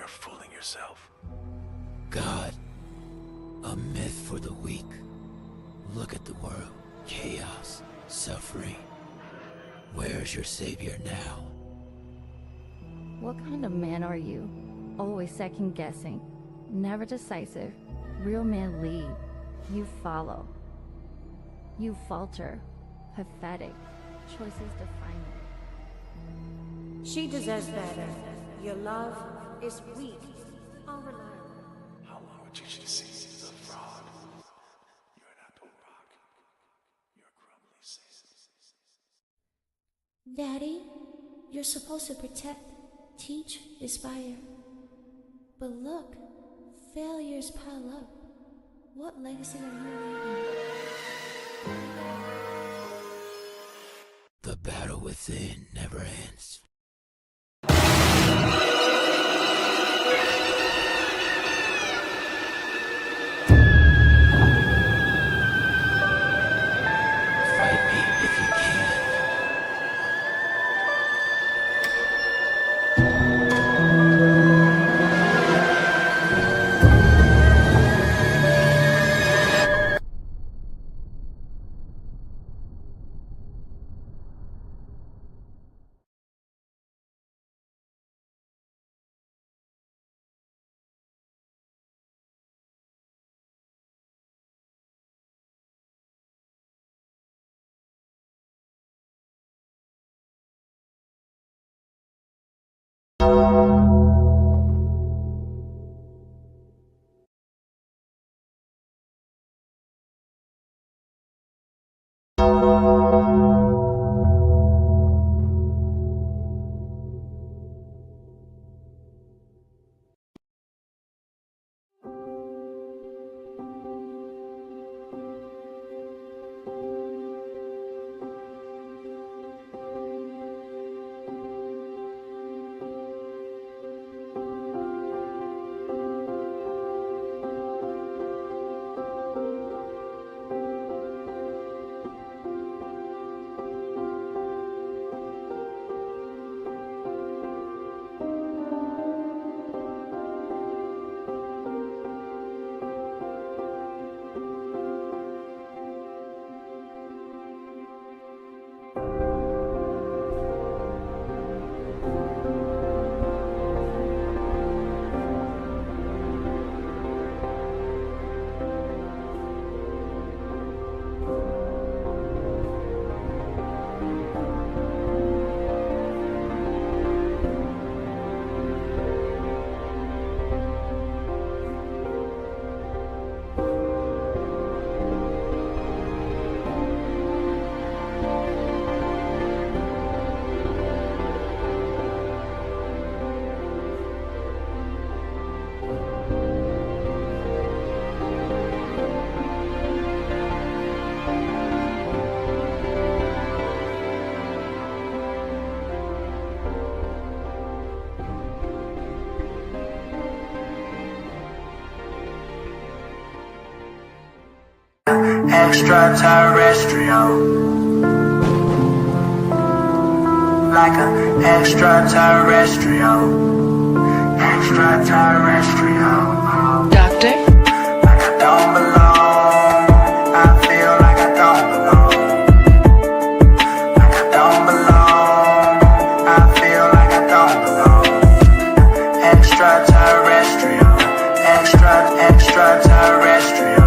You're fooling yourself. God, a myth for the weak. Look at the world. Chaos, suffering. Where's your savior now? What kind of man are you? Always second-guessing, never decisive. Real men lead, you follow. You falter, pathetic. Choices define you. She deserves better. Your love is weak, unreliable. How long would you see he's a fraud? You're an apple rock. You're a crumbly sand. Daddy, you're supposed to protect, teach, inspire. But look, failures pile up. What legacy are you leaving? The battle within never ends. Fight me if you can. Extraterrestrial, like an extraterrestrial, extraterrestrial. Doctor? Like I don't belong, I feel like I don't belong. Like I don't belong, I feel like I don't belong. Extraterrestrial, extraterrestrial.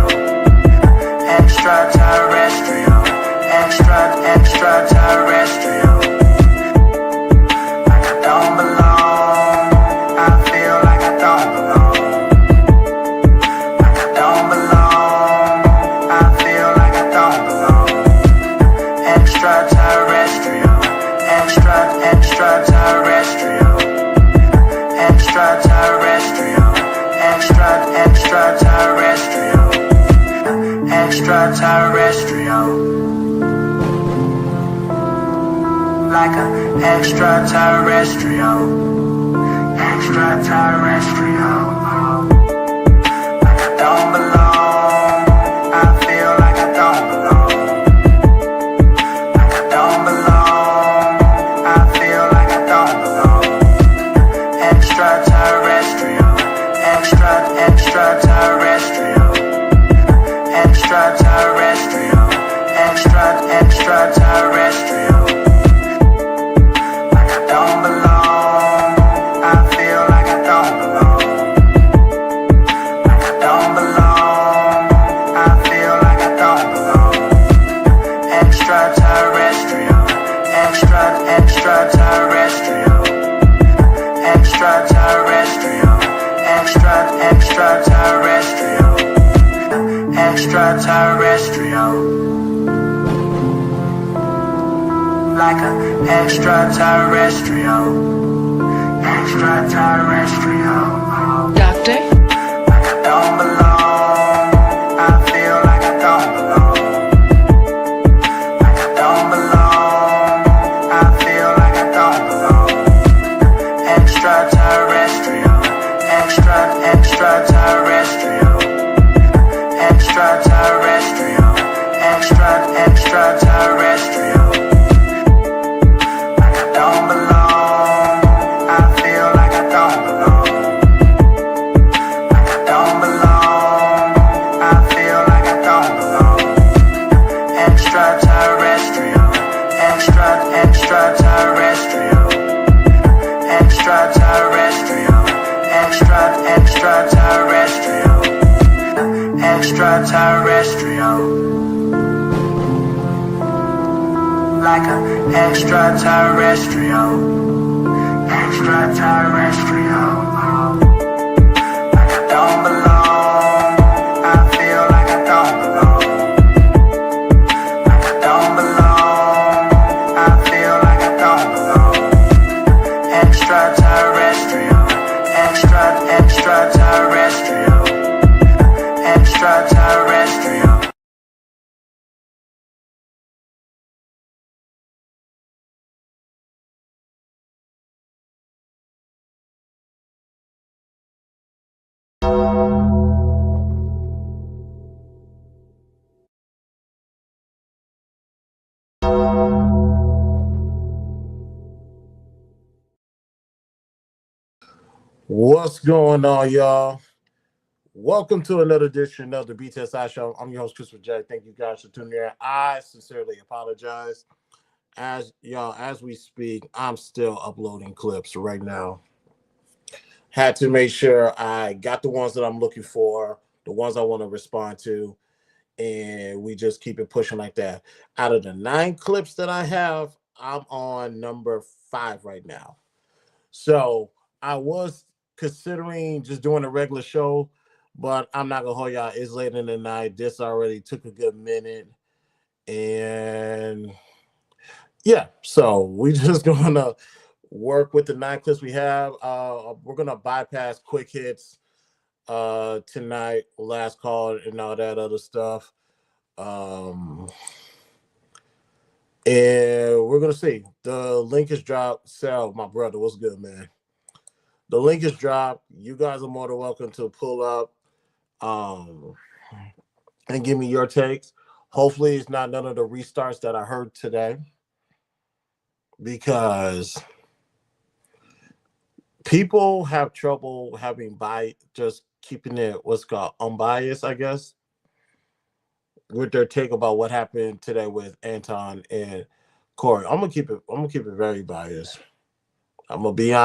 Extraterrestrial, extraterrestrial. Like I don't belong, I feel like I don't belong. Like I don't belong, I feel like I don't belong. Extraterrestrial, extraterrestrial. Extraterrestrial, extraterrestrial. Extraterrestrial, like an extraterrestrial, extraterrestrial. Like I don't belong, I feel like I don't belong. Like I don't belong, I feel like I don't belong. Extraterrestrial. extraterrestrial, extraterrestrial, extraterrestrial, extraterrestrial. Like I don't belong, I feel like I don't belong. Like I don't belong, I feel like I don't belong. Extraterrestrial, extraterrestrial, extraterrestrial, extraterrestrial, extraterrestrial. Like an extraterrestrial, extraterrestrial. Doctor? Like I don't belong, I feel like I don't belong. Like I don't belong, I feel like I don't belong. Extraterrestrial, extraterrestrial, extraterrestrial, extraterrestrial. Like I don't belong, I feel like I don't belong. Like I don't belong, I feel like I don't belong. Extraterrestrial, extraterrestrial, extraterrestrial, extraterrestrial, extraterrestrial. Like an extraterrestrial, extraterrestrial. Like I don't belong, I feel like I don't belong. Like I don't belong, I feel like I don't belong. Extraterrestrial, extraterrestrial, extraterrestrial. What's going on, y'all? Welcome to another edition of the BTSI show. I'm your host, Christopher J. Thank you guys for tuning in. I sincerely apologize. As we speak, I'm still uploading clips right now. Had to make sure I got the ones that I'm looking for, the ones I want to respond to, and we just keep it pushing like that. Out of the 9 clips that I have, I'm on number 5 right now. So I was considering just doing a regular show, but I'm not gonna hold y'all. It's late in the night. This already took a good minute, and yeah, so we just gonna work with the 9 clips we have. We're gonna bypass quick hits tonight, last call, and all that other stuff. And we're gonna see. The link is dropped. Sal, my brother, what's good, man? The link is dropped. You guys are more than welcome to pull up and give me your takes. Hopefully it's not none of the restarts that I heard today, because people have trouble just keeping it what's called unbiased, I guess, with their take about what happened today with Anton and Corey. I'm gonna keep it very biased. I'm gonna be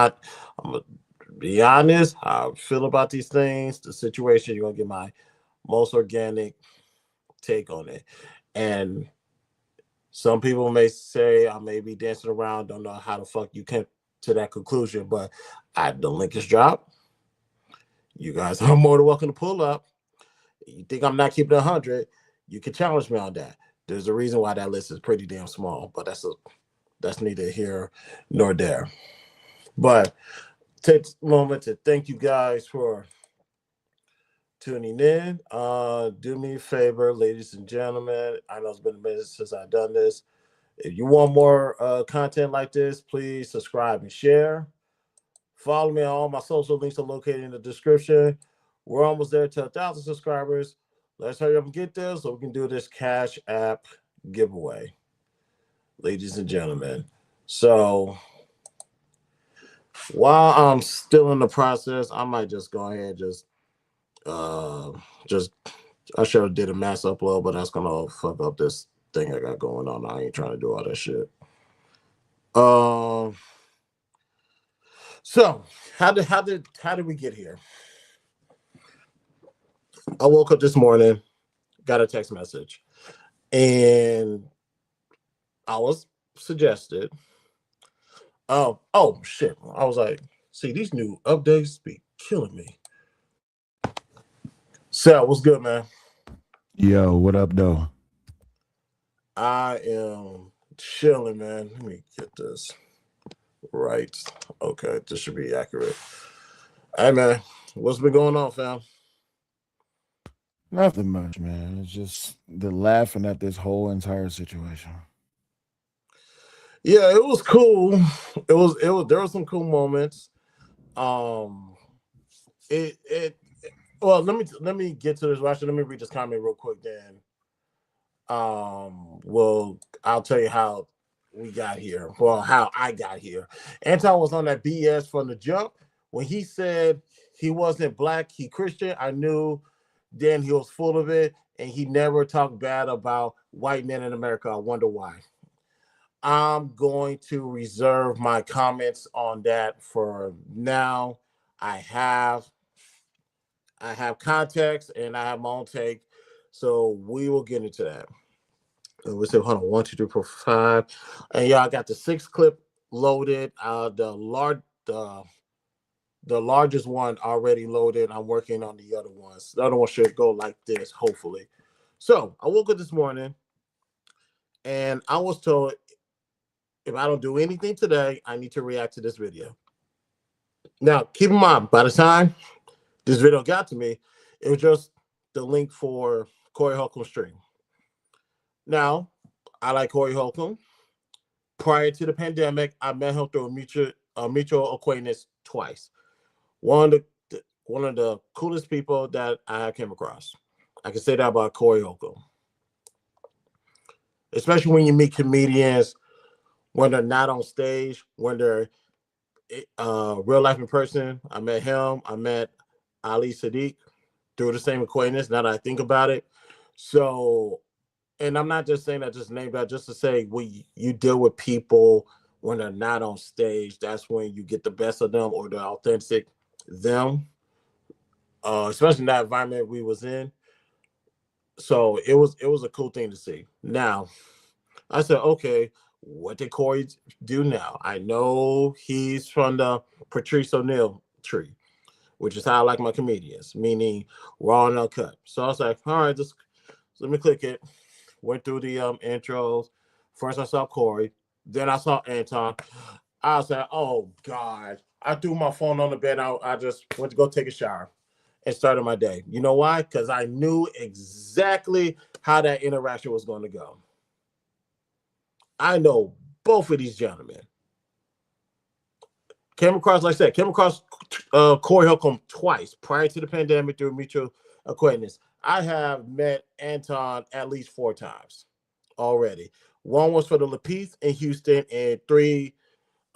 honest, how I feel about these things, the situation. You're gonna get my most organic take on it. And some people may say I may be dancing around, don't know how the fuck you came to that conclusion, but the link is dropped. You guys are more than welcome to pull up. You think I'm not keeping 100, you can challenge me on that. There's a reason why that list is pretty damn small, but that's neither here nor there. But take a moment to thank you guys for tuning in. Do me a favor, ladies and gentlemen. I know it's been a minute since I've done this. If you want more content like this, please subscribe and share. Follow me on all my social links are located in the description. We're almost there to 1,000 subscribers. Let's hurry up and get there so we can do this Cash App giveaway, ladies and gentlemen. So While I'm still in the process, I might just go ahead and uh just I should have did a mass upload, but that's gonna fuck up this thing I got going on. I ain't trying to do all that shit. Um so how did we get here? I woke up this morning, got a text message, and I was suggested. Oh shit. I was like, see, these new updates be killing me. Sal, what's good, man? Yo, what up, though? I am chilling, man. Let me get this right. Okay, this should be accurate. Hey, man, what's been going on, fam? Nothing much, man. It's just the laughing at this whole entire situation. Yeah, it was cool. It was. There were some cool moments. Um, it. Well, let me get to this. Actually, let me read this comment real quick. Then, well, I'll tell you how we got here. Well, how I got here. Anton was on that BS from the jump when he said he wasn't black, he Christian. I knew then he was full of it, and he never talked bad about white men in America. I wonder why. I'm going to reserve my comments on that for now. I have I have context and I have my own take, so we will get into that. We say, hold on, 1, 2, 3, 4, 5, and yeah, I got the 6 clip loaded. The largest one already loaded. I'm working on the other ones. The other one should go like this, hopefully. So I woke up this morning and I was told if I don't do anything today, I need to react to this video. Now, keep in mind, by the time this video got to me, it was just the link for Corey Holcomb stream. Now, I like Corey Holcomb. Prior to the pandemic, I met him through a mutual acquaintance twice. One of the coolest people that I have came across. I can say that about Corey Holcomb. Especially when you meet comedians when they're not on stage, when they're real life in person. I met him. I met Ali Sadiq through the same acquaintance. Now that I think about it, so and I'm not just saying that just name that just to say when you deal with people when they're not on stage, that's when you get the best of them or the authentic them. Especially in that environment we was in. So it was a cool thing to see. Now I said, okay, what did Corey do now? I know he's from the Patrice O'Neill tree, which is how I like my comedians, meaning raw and uncut. So I was like, all right, just let me click it. Went through the intros. First I saw Corey, then I saw Anton. I was like, oh God. I threw my phone on the bed. I just went to go take a shower and started my day. You know why? Because I knew exactly how that interaction was going to go. I know both of these gentlemen. Came across, like I said, Corey Holcomb twice prior to the pandemic through mutual acquaintance. I have met Anton at least 4 times already. One was for the Lapeith in Houston, and 3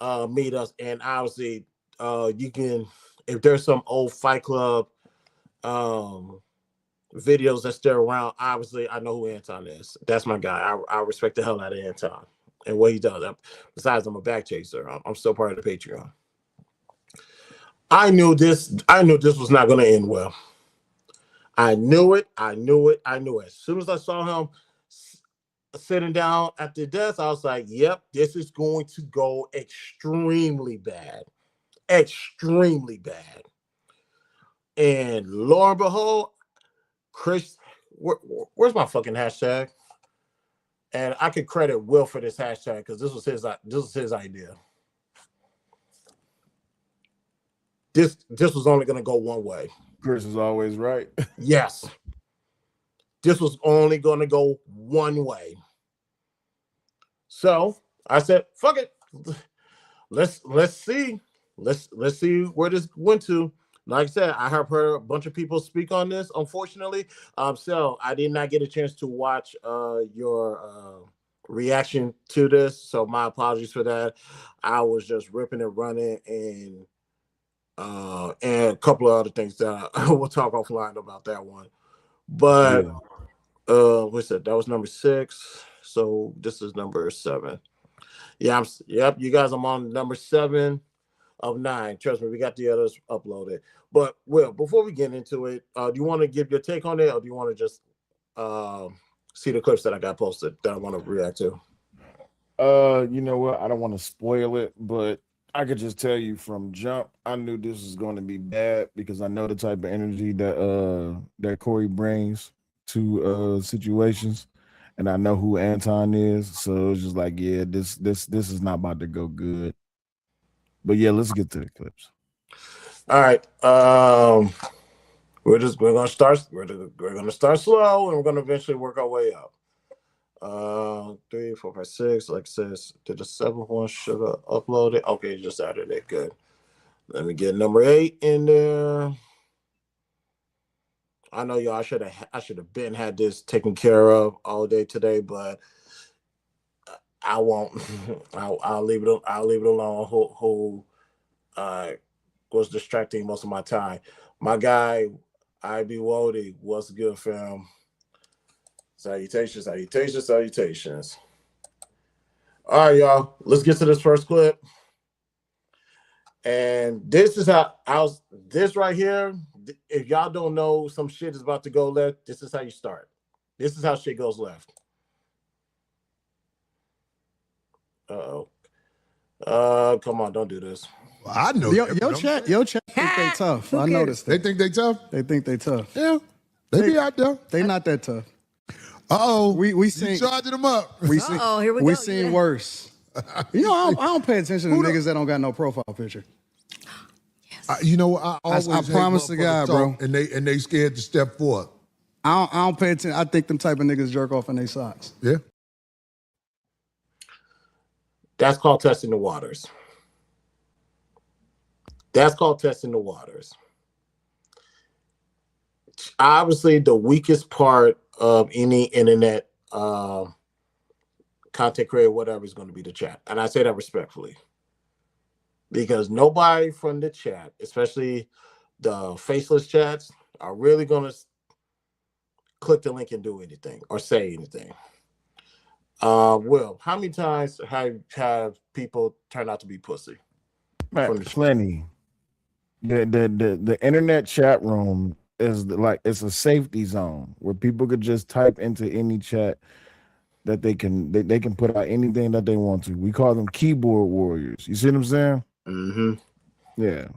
meetups. And obviously, you can, if there's some old Fight Club videos that's still around, obviously I know who Anton is. That's my guy. I respect the hell out of Anton and what he does. Besides, I'm a back chaser. I'm still part of the Patreon. I knew this was not going to end well. I knew it. As soon as I saw him sitting down at the desk, I was like, yep, this is going to go extremely bad. Extremely bad. And lo and behold, Chris, where's my fucking hashtag? And I could credit Will for this hashtag because this was his idea. This was only going to go one way. Chris is always right. Yes. This was only going to go one way. So I said, fuck it. Let's see. Let's see where this went to. Like I said, I have heard a bunch of people speak on this, unfortunately. So I did not get a chance to watch your reaction to this. So my apologies for that. I was just ripping and running and a couple of other things that we'll talk offline about that one. But Yeah. what's that? That was number 6. So this is number 7. Yeah, yep. You guys, I'm on number 7 of 9. Trust me, we got the others uploaded. But Will, before we get into it, do you want to give your take on it, or do you want to just see the clips that I got posted that I want to react to? You know what? I don't want to spoil it, but I could just tell you from jump, I knew this was going to be bad because I know the type of energy that Corey brings to situations, and I know who Anton is. So it's just like, yeah, this is not about to go good. But yeah, let's get to the clips. All right. We're gonna start. We're gonna start slow, and we're gonna eventually work our way up. 3, 4, 5, 6. Like it says, did the 7th one should have uploaded? Okay, just added it. Good. Let me get number 8 in there. I know y'all. I should have been had this taken care of all day today, but I won't. I'll leave it. I'll leave it alone. Who was distracting most of my time. My guy, IB Wody, what's good, fam? Salutations, salutations, salutations. All right, y'all. Let's get to this first clip. And this is how this right here. If y'all don't know some shit is about to go left, this is how you start. This is how shit goes left. Uh-oh. Come on, don't do this. Well, I know your chat think they tough. I noticed They think they tough? They think they tough. Yeah. They be out there. They not that tough. Uh-oh. We seen charging them up. We seen, here we go. We seen worse. You know, I don't pay attention to niggas that don't got no profile picture. You know, I always I promise to God, bro. And they scared to step forward. I don't pay attention. I think them type of niggas jerk off in their socks. Yeah. That's called testing the waters. That's called testing the waters. Obviously, the weakest part of any internet content creator, whatever, is going to be the chat. And I say that respectfully. Because nobody from the chat, especially the faceless chats, are really going to click the link and do anything or say anything. Will, how many times have people turned out to be pussy? Man, plenty. The internet chat room is like it's a safety zone where people could just type into any chat that they can put out anything that they want to. We call them keyboard warriors. You see what I'm saying? Mm-hmm. Yeah.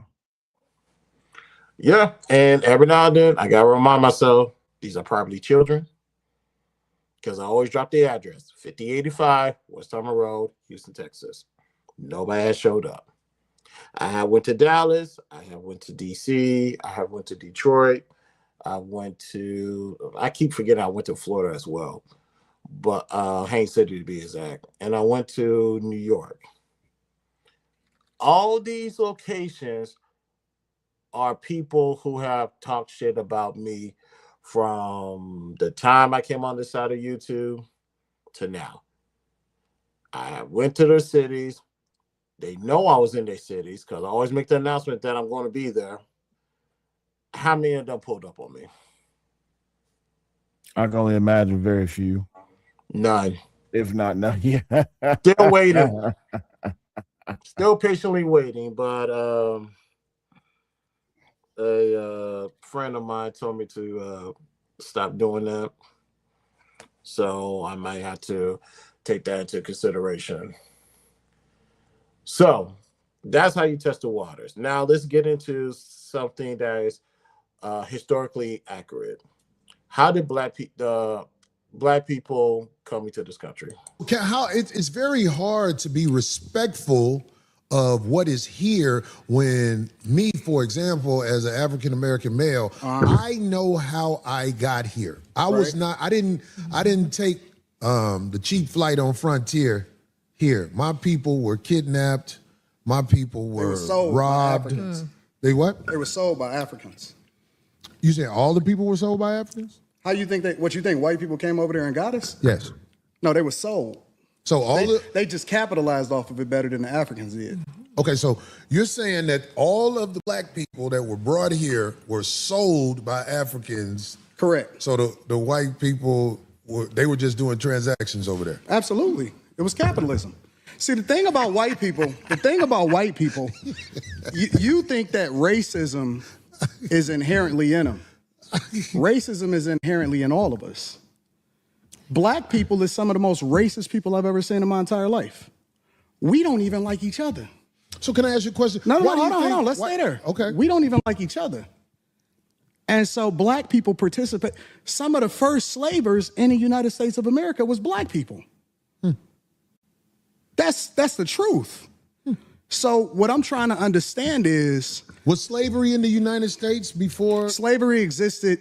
Yeah, and every now and then I gotta remind myself these are probably children because I always drop the address: 5085 West Summer Road, Houston, Texas. Nobody has showed up. I have went to Dallas. I have went to DC. I have went to Detroit. I keep forgetting I went to Florida as well, but Haines City to be exact. And I went to New York. All these locations are people who have talked shit about me from the time I came on this side of YouTube to now. I went to their cities. They know I was in their cities because I always make the announcement that I'm going to be there. How many of them pulled up on me? I can only imagine very few. None. If not none. Yeah. Still waiting. Still patiently waiting, but a friend of mine told me to stop doing that. So I might have to take that into consideration. So that's how you test the waters. Now let's get into something that is historically accurate. How did black people come into this country? It's very hard to be respectful of what is here when me, for example, as an African-American male, I know how I got here. I didn't take the cheap flight on Frontier here. My people were kidnapped. My people were robbed. They what? They were sold by Africans. You saying all the people were sold by Africans? How you think what you think white people came over there and got us? Yes. No, they were sold. So all the They just capitalized off of it better than the Africans did. okay, so you're saying that all of the black people that were brought here were sold by Africans. Correct. So the white people were just doing transactions over there. Absolutely. It was capitalism. See, the thing about white people, you think that racism is inherently in them. Racism is inherently in all of us. Black people is some of the most racist people I've ever seen in my entire life. We don't even like each other. So can I ask you a question? No, hold on. Let's stay there. Okay. We don't even like each other. And so black people participate. Some of the first slavers in the United States of America was black people. That's the truth. So what I'm trying to understand is, was slavery in the United States before? Slavery existed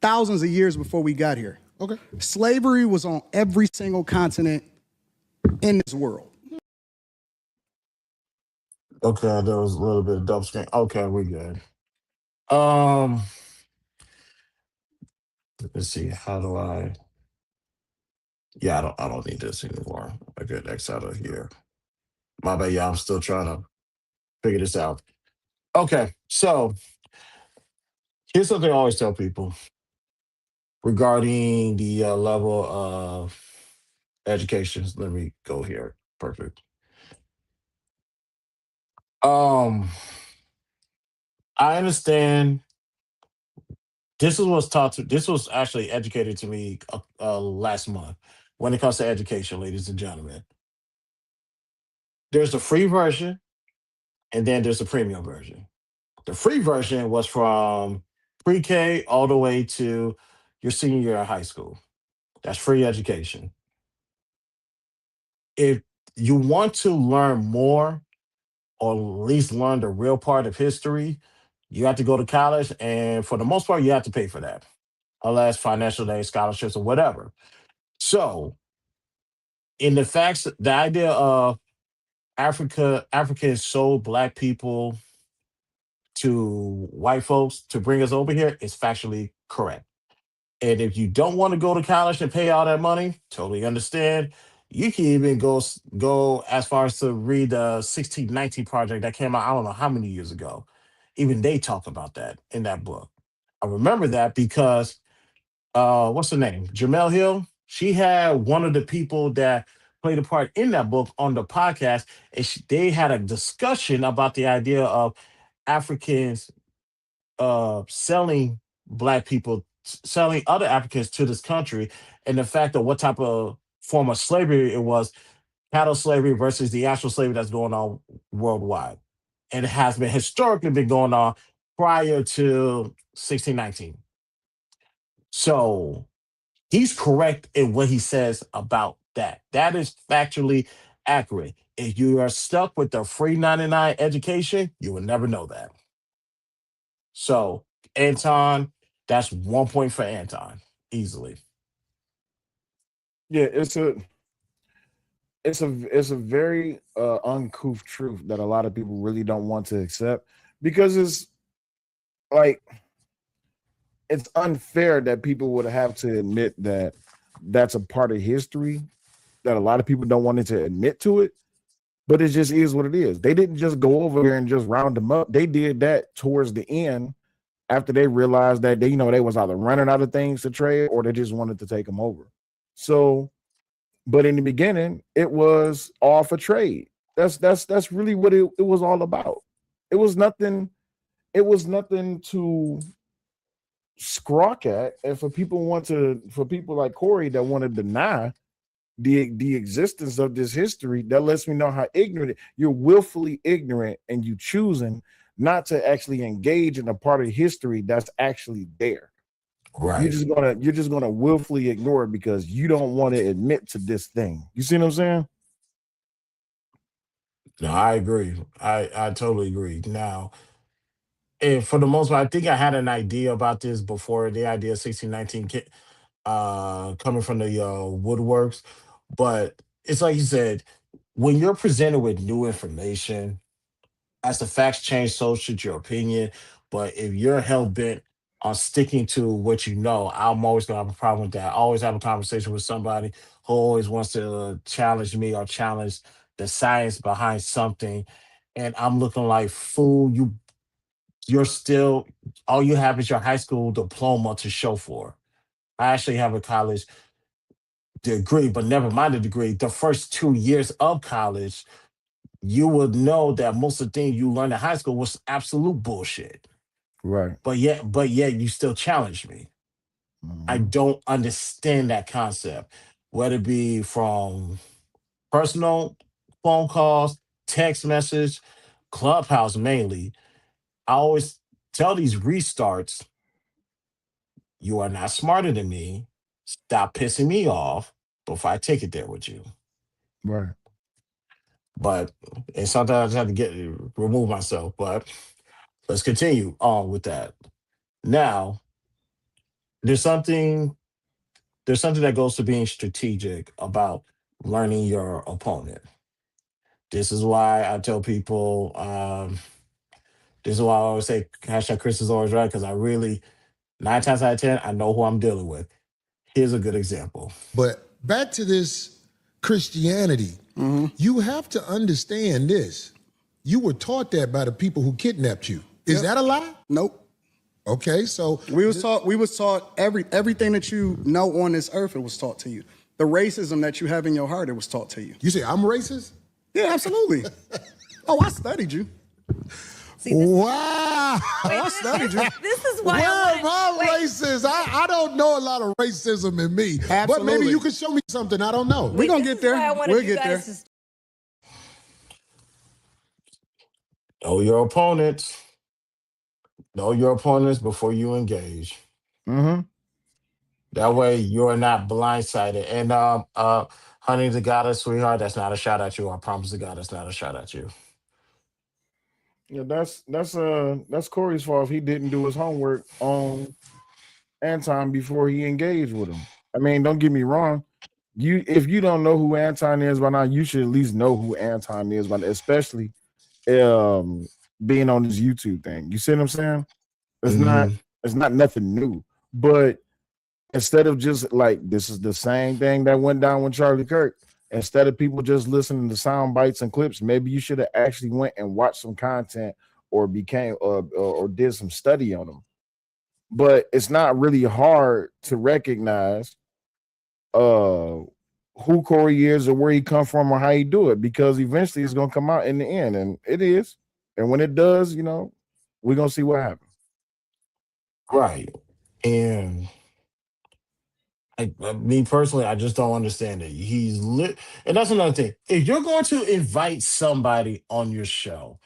thousands of years before we got here. Okay. Slavery was on every single continent in this world. Okay, there was a little bit of double screen. Okay, we good. Um, let's see. How do I? Yeah, I don't need this anymore. I get X out of here. My bad, yeah. I'm still trying to figure this out. Okay, so here's something I always tell people regarding the level of education. Let me go here. Perfect. Um, I understand. This was actually educated to me last month when it comes to education, ladies and gentlemen. There's the free version, and then there's the premium version. The free version was from pre-K all the way to your senior year of high school. That's free education. If you want to learn more, or at least learn the real part of history, you have to go to college, and for the most part, you have to pay for that, unless financial aid, scholarships, or whatever. So, in the idea of Africans sold black people to white folks to bring us over here is factually correct. And if you don't want to go to college and pay all that money, totally understand. You can even go as far as to read the 1619 project that came out, I don't know how many years ago. Even they talk about that in that book. I remember that because what's her name? Jamel Hill. She had one of the people that played a part in that book on the podcast, and they had a discussion about the idea of Africans selling black people, selling other Africans to this country, and the fact of what type of form of slavery it was, cattle slavery versus the actual slavery that's going on worldwide. And it has been historically been going on prior to 1619. So he's correct in what he says about that. That is factually accurate. If you are stuck with the free 99 education, you will never know that. So, Anton, that's 1 point for Anton, easily. Yeah, it's a very uncouth truth that a lot of people really don't want to accept because it's like it's unfair that people would have to admit that that's a part of history that a lot of people don't want to admit to it, but it just is what it is. They didn't just go over there and just round them up. They did that towards the end after they realized that they was either running out of things to trade or they just wanted to take them over. So, but in the beginning, it was all for trade. That's really what it was all about. It was nothing. It was nothing to squawk at. And for people like Corey that want to deny the existence of this history, that lets me know how ignorant you're willfully ignorant and you choosing not to actually engage in a part of history that's actually there. Right. You're just gonna willfully ignore it because you don't want to admit to this thing. You see what I'm saying? No, I agree. I totally agree. Now, and for the most part, I think I had an idea about this before the idea of 1619 coming from the woodworks. But it's like you said, when you're presented with new information, as the facts change, so should your opinion. But if you're hell bent on sticking to what you know, I'm always gonna have a problem with that. I always have a conversation with somebody who always wants to challenge me or challenge the science behind something, and I'm looking like, fool, you're still, all you have is your high school diploma to show for. I actually have a college degree, but never mind the degree. The first 2 years of college, you would know that most of the things you learned in high school was absolute bullshit. Right. But yet you still challenge me. I Mhm. don't understand that concept, whether it be from personal phone calls, text message, Clubhouse mainly. I always tell these restarts, you are not smarter than me. Stop pissing me off before I take it there with you. Right. But and sometimes I just have to get remove myself. But let's continue on with that. Now, there's something there's something that goes to being strategic about learning your opponent. This is why I tell people, this is why I always say hashtag Chris is always right, because I really, 9 times out of 10, I know who I'm dealing with. Here's a good example. But back to this Christianity, you have to understand this. You were taught that by the people who kidnapped you. Is that a lie? Nope. Okay, so We was taught everything that you know on this earth, it was taught to you. The racism that you have in your heart, it was taught to you. you say I'm racist? Yeah, absolutely. Oh, I studied you. Wow. I studied you. This is why Where I am I racist? I don't know a lot of racism in me. But maybe Absolutely. you can show me something I don't know. We're going to get there. We'll get there. Know your opponents. Know your opponents before you engage. Mm-hmm. That way you're not blindsided. And honey to God, sweetheart, that's not a shot at you. I promise to God, that's not a shot at you. Yeah, that's Corey's fault if he didn't do his homework on Anton before he engaged with him. I mean, don't get me wrong. If you don't know who Anton is by now, you should at least know who Anton is by now, especially being on this YouTube thing. You see what I'm saying? It's not Mhm. it's not nothing new. But instead of just like this is the same thing that went down with Charlie Kirk. Instead of people just listening to sound bites and clips, maybe you should have actually went and watched some content or became or did some study on them. But it's not really hard to recognize uh who Corey is or where he come from or how he do it because eventually it's gonna come out in the end, and it is. And when it does, we're gonna see what happens. Right. And me personally, I just don't understand it. He's lit. And that's another thing. If you're going to invite somebody on your show,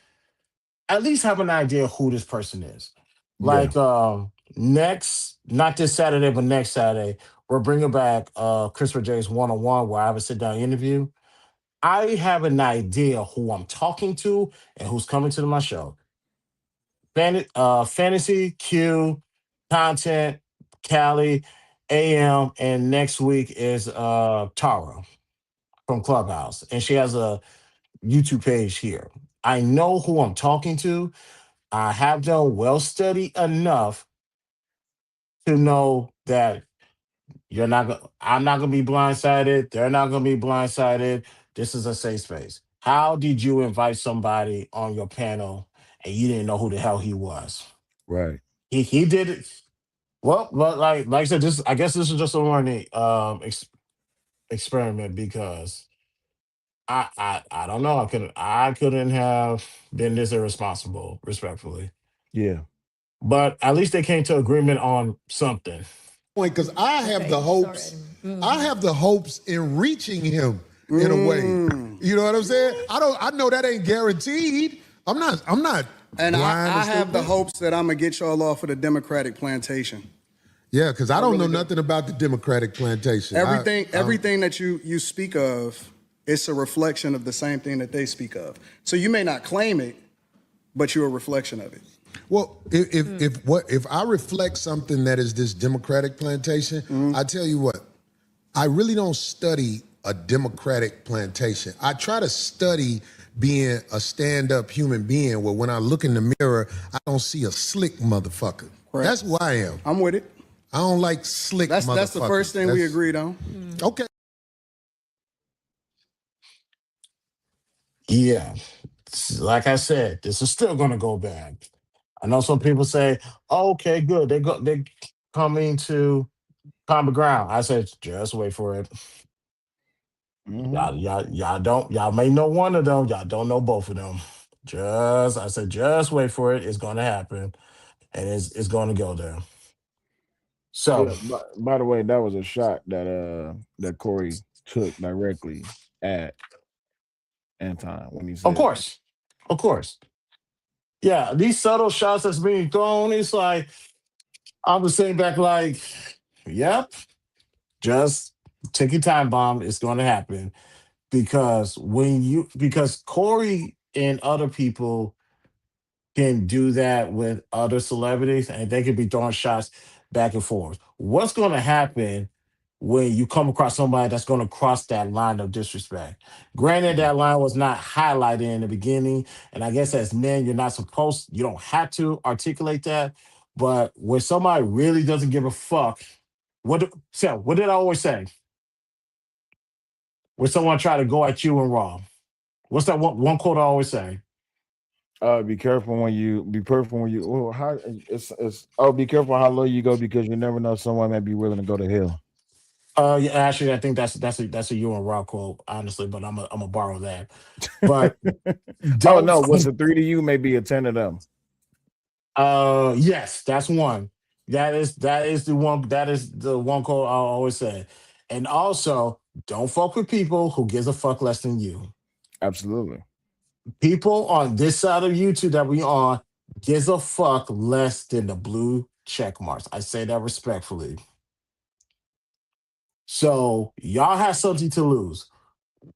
at least have an idea who this person is. Yeah, Like next, not this Saturday, but next Saturday, we're bringing back Christopher J's one-on-one where I have a sit-down interview. I have an idea who I'm talking to and who's coming to my show. Fantasy, Q, content, Callie, AM, and next week is Tara from Clubhouse. And she has a YouTube page here. I know who I'm talking to. I have done well studied enough to know that I'm not gonna be blindsided. They're not gonna be blindsided. This is a safe space. How did you invite somebody on your panel and you didn't know who the hell he was? right. He did it. Well, but like I said, this I guess this is just a learning experiment because I don't know. I couldn't have been this irresponsible, respectfully. Yeah. But at least they came to agreement on something. Point because I have the hopes. I have the hopes in reaching him in a way. You know what I'm saying? I know that ain't guaranteed. I'm not And blind I or have the stupid. hopes that I'm going to get y'all off of the Democratic plantation. Yeah, because I don't know really do. nothing about the Democratic plantation. Everything that you speak of, it's a reflection of the same thing that they speak of. So you may not claim it, but you're a reflection of it. Well, if I reflect something that is this Democratic plantation, I tell you what, I really don't study a democratic plantation. I try to study being a stand-up human being where when I look in the mirror, I don't see a slick motherfucker. Correct. That's who I am. I'm with it. I don't like slick motherfuckers. That's the first thing we agreed on. Okay. Yeah. Like I said, this is still gonna go bad. I know some people say, oh, okay, good. They coming to common ground. I said, just wait for it. Y'all may know one of them. Y'all don't know both of them. Just wait for it. It's gonna happen, and it's gonna go there. So, Yeah. By the way, that was a shot that Corey took directly at Anton when he said, of course, yeah. These subtle shots that's being thrown, it's like I was sitting back, like, yep, just take your time, bomb. It's gonna happen because because Corey and other people can do that with other celebrities and they could be throwing shots back and forth. What's going to happen when you come across somebody that's going to cross that line of disrespect? Granted, that line was not highlighted in the beginning. And I guess as men, you don't have to articulate that. But when somebody really doesn't give a fuck, what did I always say? When someone try to go at you and wrong, what's that one quote I always say? be careful when you be careful how low you go because you never know someone may be willing to go to hell. Yeah, actually, I think that's a you and Rock quote, honestly, but I'm a borrow that. But oh no, what's a 3 to you may be a 10 to them. Yes, that's one. That is the one quote I always say. And also, don't fuck with people who gives a fuck less than you. Absolutely. People on this side of YouTube that we on gives a fuck less than the blue check marks. I say that respectfully. So y'all have something to lose.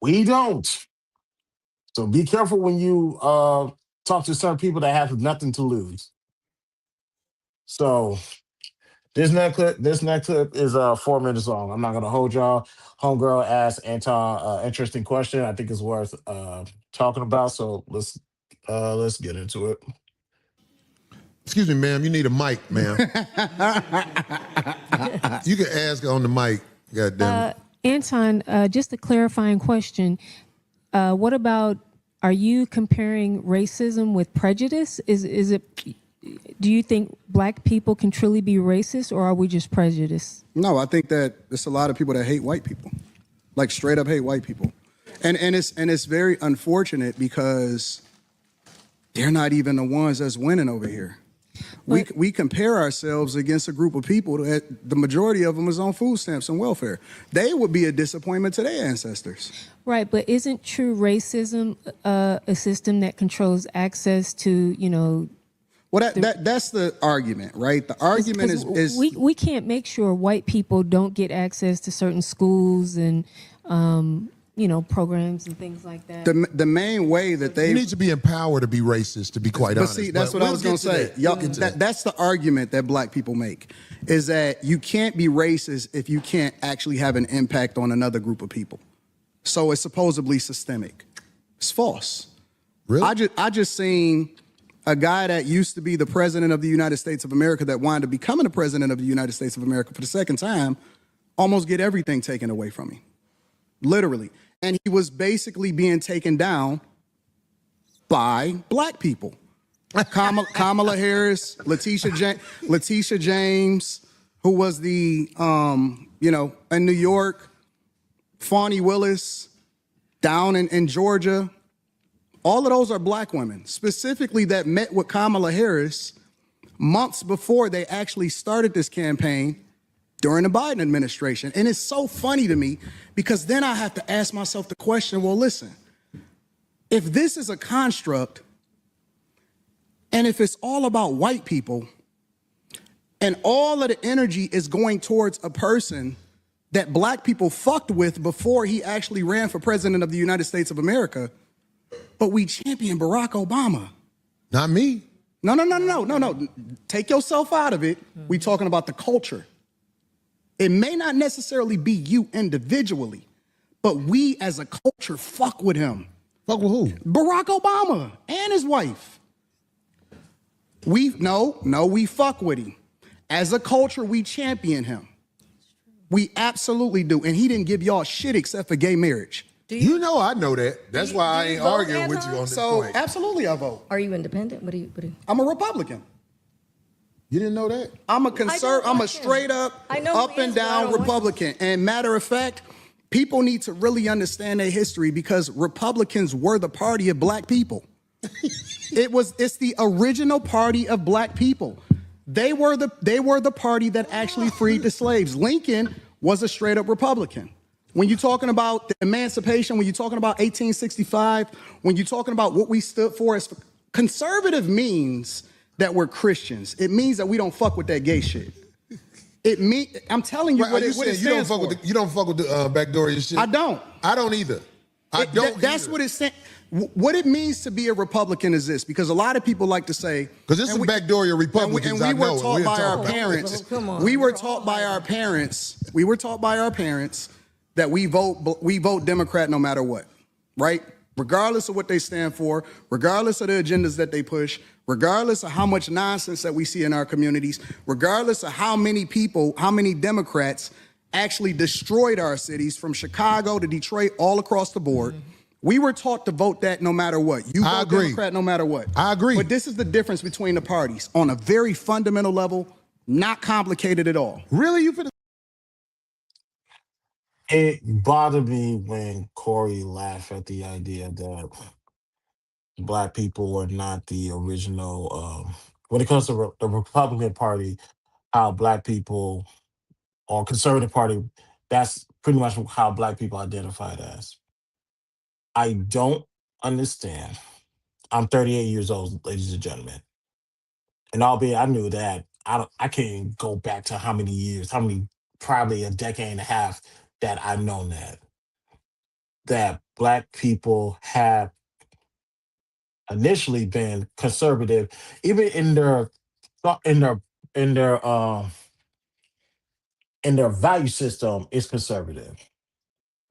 We don't. So be careful when you talk to certain people that have nothing to lose. So this next clip is 4 minutes long. I'm not gonna hold y'all. Homegirl asked Anton interesting question. I think it's worth talking about. So let's get into it. Excuse me, ma'am. You need a mic, ma'am. You can ask on the mic. God damn it. Anton, just a clarifying question. What about, are you comparing racism with prejudice? Is it, do you think black people can truly be racist, or are we just prejudiced? No, I think that there's a lot of people that hate white people, like straight up hate white people. And it's very unfortunate because they're not even the ones that's winning over here. We compare ourselves against a group of people that the majority of them is on food stamps and welfare. They would be a disappointment to their ancestors. Right, but isn't true racism a system that controls access to, you know? Well, that's the argument, right? The argument is we can't make sure white people don't get access to certain schools and you know, programs and things like that. The main way that they... You need to be empowered to be racist, to be quite honest. See, that's what I was going to say. That's the argument that black people make, is that you can't be racist if you can't actually have an impact on another group of people. So it's supposedly systemic. It's false. Really? I just seen a guy that used to be the president of the United States of America that wound up becoming the president of the United States of America for the second time almost get everything taken away from him. Literally. And he was basically being taken down by black people. Kamala Harris, Letitia James, who was the, you know, in New York, Fani Willis, down in Georgia. All of those are black women, specifically that met with Kamala Harris months before they actually started this campaign during the Biden administration. And it's so funny to me because then I have to ask myself the question, well, listen, if this is a construct and if it's all about white people and all of the energy is going towards a person that black people fucked with before he actually ran for president of the United States of America, but we champion Barack Obama. Not me. No. Take yourself out of it. We talking about the culture. It may not necessarily be you individually, But we as a culture fuck with him. Fuck with who? Barack Obama and his wife. We fuck with him. As a culture, we champion him. We absolutely do. And he didn't give y'all shit except for gay marriage. You know I know that. That's why I ain't arguing with you on this point. Absolutely I vote. Are you independent? What do you? I'm a Republican. You didn't know that? I'm a straight up, up and down Republican. And matter of fact, people need to really understand their history because Republicans were the party of black people. It's the original party of black people. They were the party that actually freed the slaves. Lincoln was a straight up Republican. When you're talking about the emancipation, when you're talking about 1865, when you're talking about what we stood for as conservative means that we're Christians. It means that we don't fuck with that gay shit. I'm telling you what it stands for. You don't fuck with the backdoor shit? I don't. I don't either. That's what it stands. What it means to be a Republican is this, because a lot of people like to say, because this is backdoor Republicans. And we were taught by our parents. We were taught by our parents. We were taught by our parents that we vote Democrat no matter what, right? Regardless of what they stand for, regardless of the agendas that they push, regardless of how much nonsense that we see in our communities, regardless of how many Democrats actually destroyed our cities from Chicago to Detroit, all across the board. We were taught to vote that no matter what. You vote Democrat no matter what. I agree. But this is the difference between the parties on a very fundamental level, not complicated at all. Really? It bothered me when Corey laughed at the idea that black people are not the original. When it comes to the Republican Party, how black people or conservative party, that's pretty much how black people identified as. I don't understand. I'm 38 years old, ladies and gentlemen. And albeit I knew that, I can't go back to how many years, probably a decade and a half that I've known that black people have initially been conservative, even in their value system is conservative.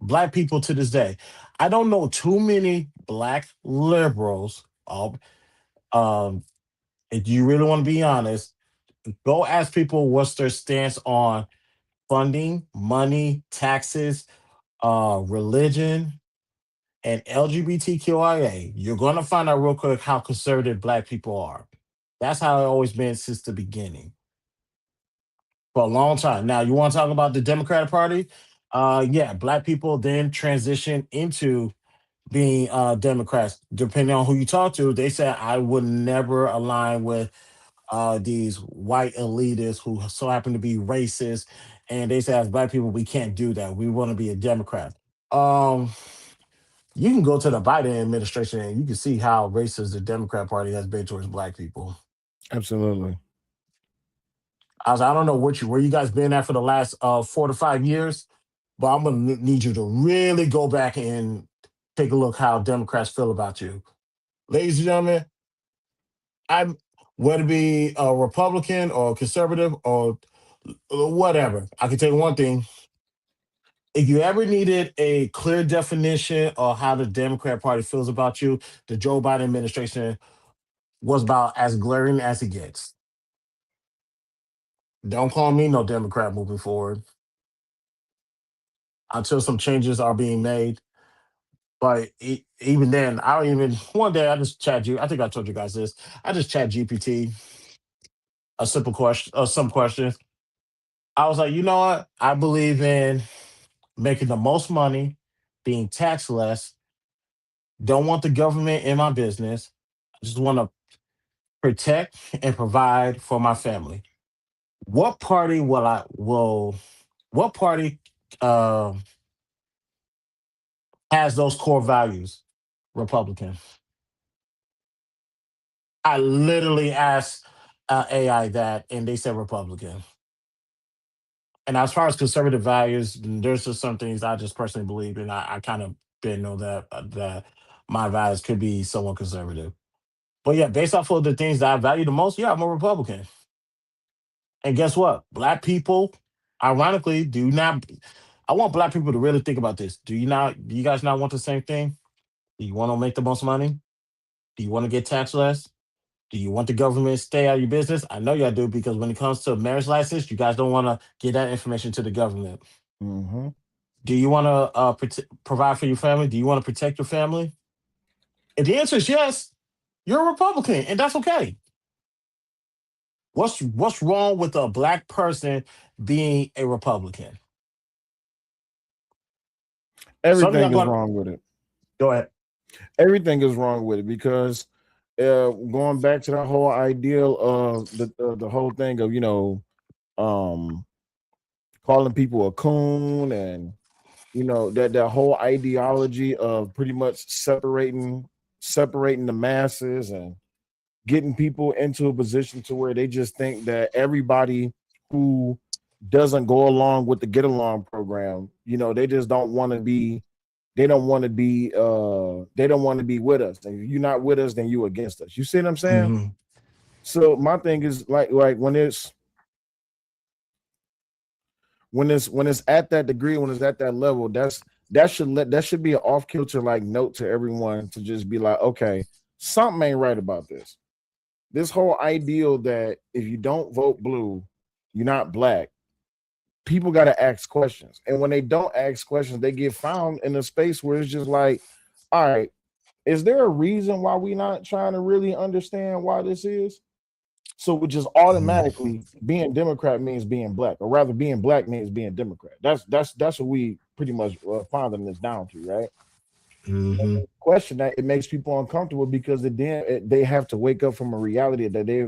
Black people to this day, I don't know too many black liberals. If you really want to be honest, go ask people what's their stance on funding, money, taxes, religion, and LGBTQIA. You're going to find out real quick how conservative black people are. That's how it's always been since the beginning. For a long time. Now, you want to talk about the Democratic Party? Yeah, black people then transition into being Democrats. Depending on who you talk to, they said I would never align with these white elitists who so happen to be racist. And they say as black people, we can't do that. We want to be a Democrat. You can go to the Biden administration and you can see how racist the Democrat Party has been towards black people. Absolutely. I don't know where you guys been at for the last 4 to 5 years, but I'm gonna need you to really go back and take a look how Democrats feel about you. Ladies and gentlemen, I'm whether it be a Republican or conservative or whatever, I can tell you one thing. If you ever needed a clear definition of how the Democrat Party feels about you, the Joe Biden administration was about as glaring as it gets. Don't call me no Democrat moving forward until some changes are being made. But even then, one day I just chat you. I think I told you guys this. I just chat GPT a simple question, some questions. I was like, you know what? I believe in making the most money, being taxed less, don't want the government in my business. I just want to protect and provide for my family. What party what party has those core values? Republican. I literally asked AI that, and they said Republican. And as far as conservative values, there's just some things I just personally believe in. I kind of didn't know that my values could be somewhat conservative. But yeah, based off of the things that I value the most, yeah, I'm a Republican. And guess what? Black people, ironically, do not. I want black people to really think about this. Do you guys not want the same thing? Do you want to make the most money? Do you want to get taxed less? Do you want the government to stay out of your business? I know y'all do, because when it comes to marriage license, you guys don't want to give that information to the government. Mm-hmm. Do you want to provide for your family? Do you want to protect your family? If the answer is yes, you're a Republican, and that's okay. What's wrong with a black person being a Republican? Some of y'all Everything is going wrong with it. go ahead. Everything is wrong with it because going back to that whole ideal of the whole thing of calling people a coon, and that whole ideology of pretty much separating the masses and getting people into a position to where they just think that everybody who doesn't go along with the get along program, they just don't want to be they don't want to be with us. And if you're not with us, then you against us. You see what I'm saying? Mm-hmm. So my thing is like when it's at that degree, when it's at that level, that should be an off kilter like note to everyone to just be like, okay, something ain't right about this. This whole ideal that if you don't vote blue, you're not black. People got to ask questions, and when they don't ask questions, they get found in a space where it's just like, all right, is there a reason why we not trying to really understand why this is? So we just automatically being Democrat means being black, or rather being black means being Democrat. That's what we pretty much finding this down to, right? Mm-hmm. Question that, it makes people uncomfortable because they have to wake up from a reality that they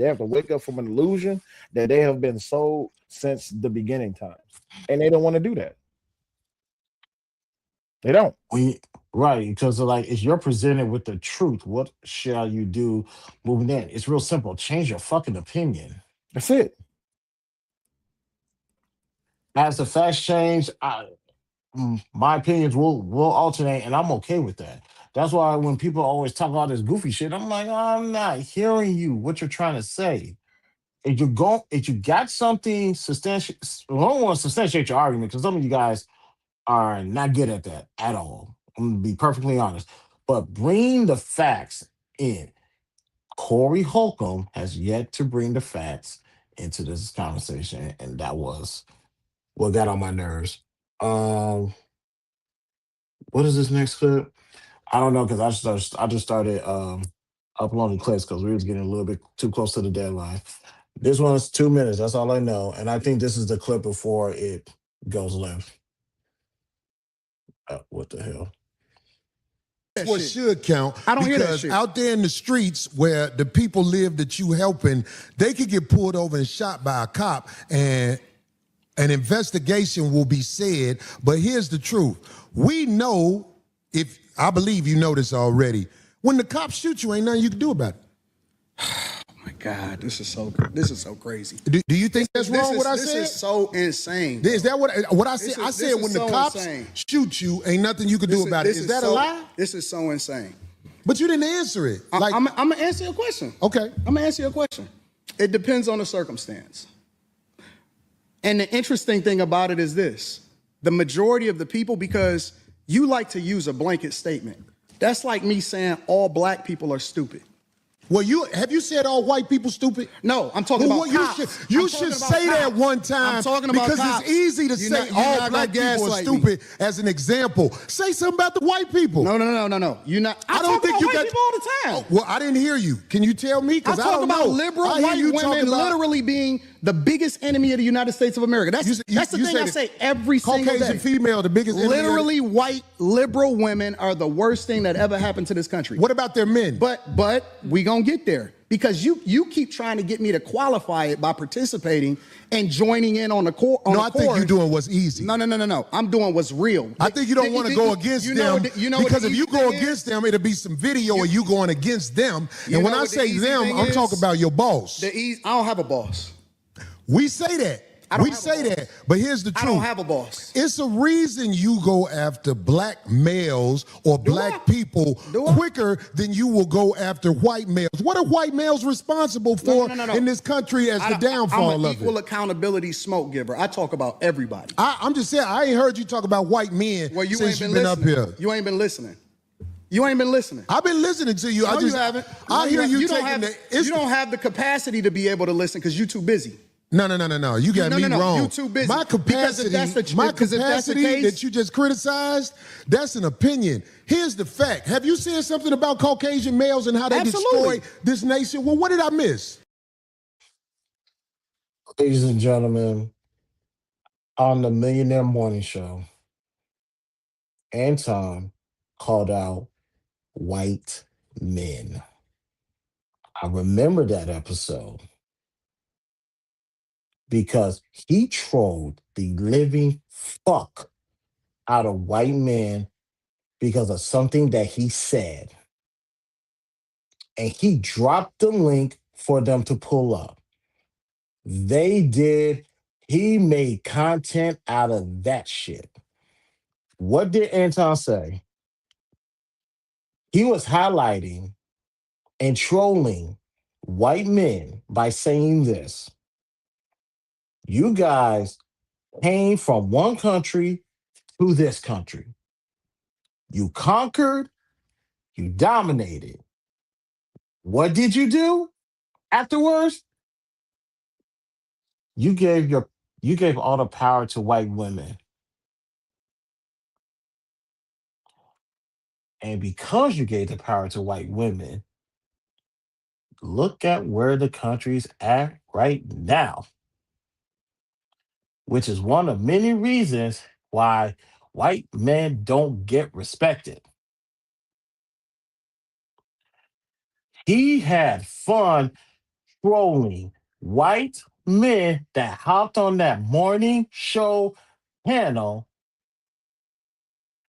have to wake up from an illusion that they have been sold since the beginning times, and they don't want to do that. They don't. Right, because if you're presented with the truth, what shall you do moving in? It's real simple. Change your fucking opinion. That's it. As the facts change, my opinions will alternate, and I'm okay with that. That's why when people always talk all this goofy shit, I'm like, I'm not hearing you. What you're trying to say? If you got something substantial, I don't want to substantiate your argument because some of you guys are not good at that at all. I'm gonna be perfectly honest. But bring the facts in. Corey Holcomb has yet to bring the facts into this conversation, and that was what got on my nerves. What is this next clip? I don't know, because I just started uploading clips because we was getting a little bit too close to the deadline. This one's 2 minutes. That's all I know, and I think this is the clip before it goes left. What the hell? What should count? I don't hear that because shit. out there in the streets where the people live that you helping, they could get pulled over and shot by a cop, and an investigation will be said. But here's the truth: we know, if I believe you know this already, when the cops shoot you, ain't nothing you can do about it. Oh my God, this is so crazy. Do you think that's wrong? What I This said? is so insane. Is that what I said? I said when the cops shoot you, ain't nothing you can do about it. Is that a lie? This is so insane. But you didn't answer it. I'm gonna answer your question. Okay. I'm gonna answer your question. It depends on the circumstance. And the interesting thing about it is this: the majority of the people, because you like to use a blanket statement. That's like me saying all black people are stupid. Well, have you said all white people stupid? No, I'm talking about cops. You should say that one time. I'm talking about because cops. it's easy to say all black people are stupid as an example. Say something about the white people. No. You're not. I don't think you got people all the time. Oh, well, I didn't hear you. Can you tell me? Because I don't know. About liberal white women literally being the biggest enemy of the United States of America. That's the thing I say every single day. Caucasian female, the biggest enemy. Literally, white liberal women are the worst thing that ever happened to this country. What about their men? But we gonna get there. Because you keep trying to get me to qualify it by participating and joining in on the court. No, I think you're doing what's easy. No. I'm doing what's real. I think you don't want to go against them because if you go against them, it'll be some video of you going against them. And when I say them, I'm talking about your boss. I don't have a boss. We say that. We say that, but here's the truth. I don't have a boss. It's a reason you go after black males or black people quicker than you will go after white males. What are white males responsible for in this country as the downfall I'm an of equal it? accountability smoke giver. I talk about everybody. I'm just saying, I ain't heard you talk about white men Well, you since ain't you've been been up listening. here. You ain't been listening. You ain't been listening. I've been listening to you. No, you haven't. I hear you don't taking have, the. you don't have the capacity to be able to listen because you're too busy. No. You got me wrong. You too busy. My capacity, that you just criticized, that's an opinion. Here's the fact. Have you said something about Caucasian males and how they destroy this nation? Well, what did I miss? Ladies and gentlemen, on the Millionaire Morning Show, Anton called out white men. I remember that episode because he trolled the living fuck out of white men because of something that he said. And he dropped the link for them to pull up. They did. He made content out of that shit. What did Anton say? He was highlighting and trolling white men by saying this. You guys came from one country to this country. You conquered, you dominated. What did you do afterwards? You gave all the power to white women. And because you gave the power to white women, look at where the country's at right now, which is one of many reasons why white men don't get respected. He had fun trolling white men that hopped on that morning show panel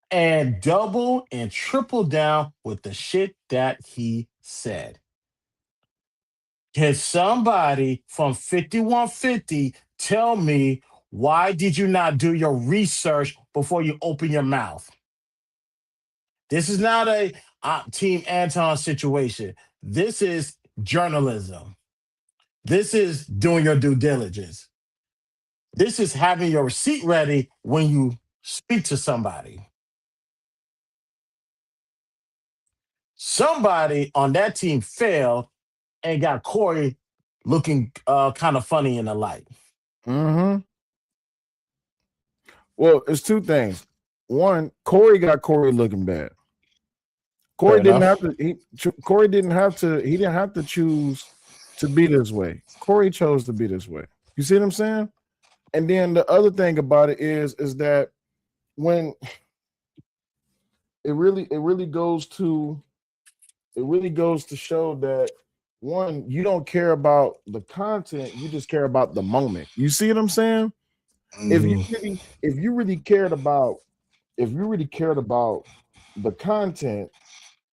and double and triple down with the shit that he said. Can somebody from 5150 tell me why did you not do your research before you open your mouth? This is not a Team Anton situation. This is journalism. This is doing your due diligence. This is having your receipt ready when you speak to somebody. Somebody on that team failed and got Corey looking kind of funny in the light. Mm-hmm. Well, it's two things. One, Corey got Corey looking bad. Corey didn't have to. Corey didn't have to. He didn't have to choose to be this way. Corey chose to be this way. You see what I'm saying? And then the other thing about it is that when it really goes to show that one, you don't care about the content, you just care about the moment. You see what I'm saying? If you really cared about the content,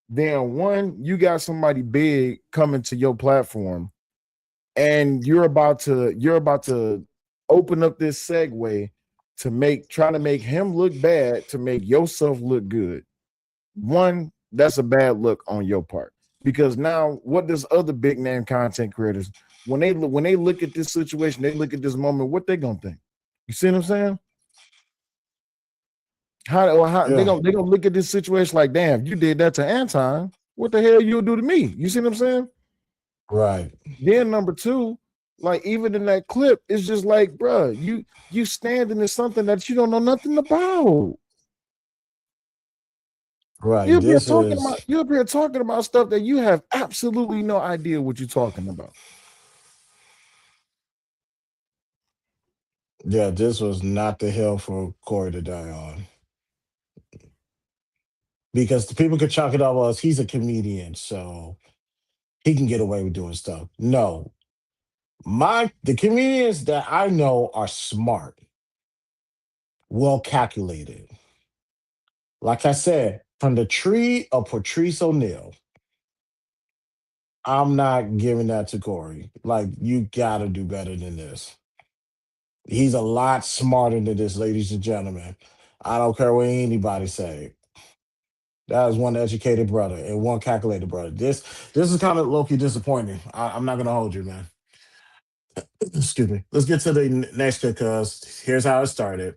then one, you got somebody big coming to your platform, and you're about to open up this segue to try to make him look bad to make yourself look good. One, that's a bad look on your part, because now what does other big name content creators, when they look at this situation, they look at this moment, what they gonna think? You see what I'm saying? How they gonna look at this situation like, damn, you did that to Anton, what the hell you'll do to me? You see what I'm saying? Right. Then number two, like even in that clip, it's just like, bruh, you standing in something that you don't know nothing about. Right. You're up here talking about stuff that you have absolutely no idea what you're talking about. Yeah, this was not the hill for Corey to die on. Because the people could chalk it up as he's a comedian, so he can get away with doing stuff. No. The comedians that I know are smart, well calculated. Like I said, from the tree of Patrice O'Neal, I'm not giving that to Corey. Like, you gotta do better than this. He's a lot smarter than this, ladies and gentlemen. I don't care what anybody say. That is one educated brother and one calculated brother. This is kind of low-key disappointing. I'm not gonna hold you, man. Excuse me. Let's get to the next because here's how it started.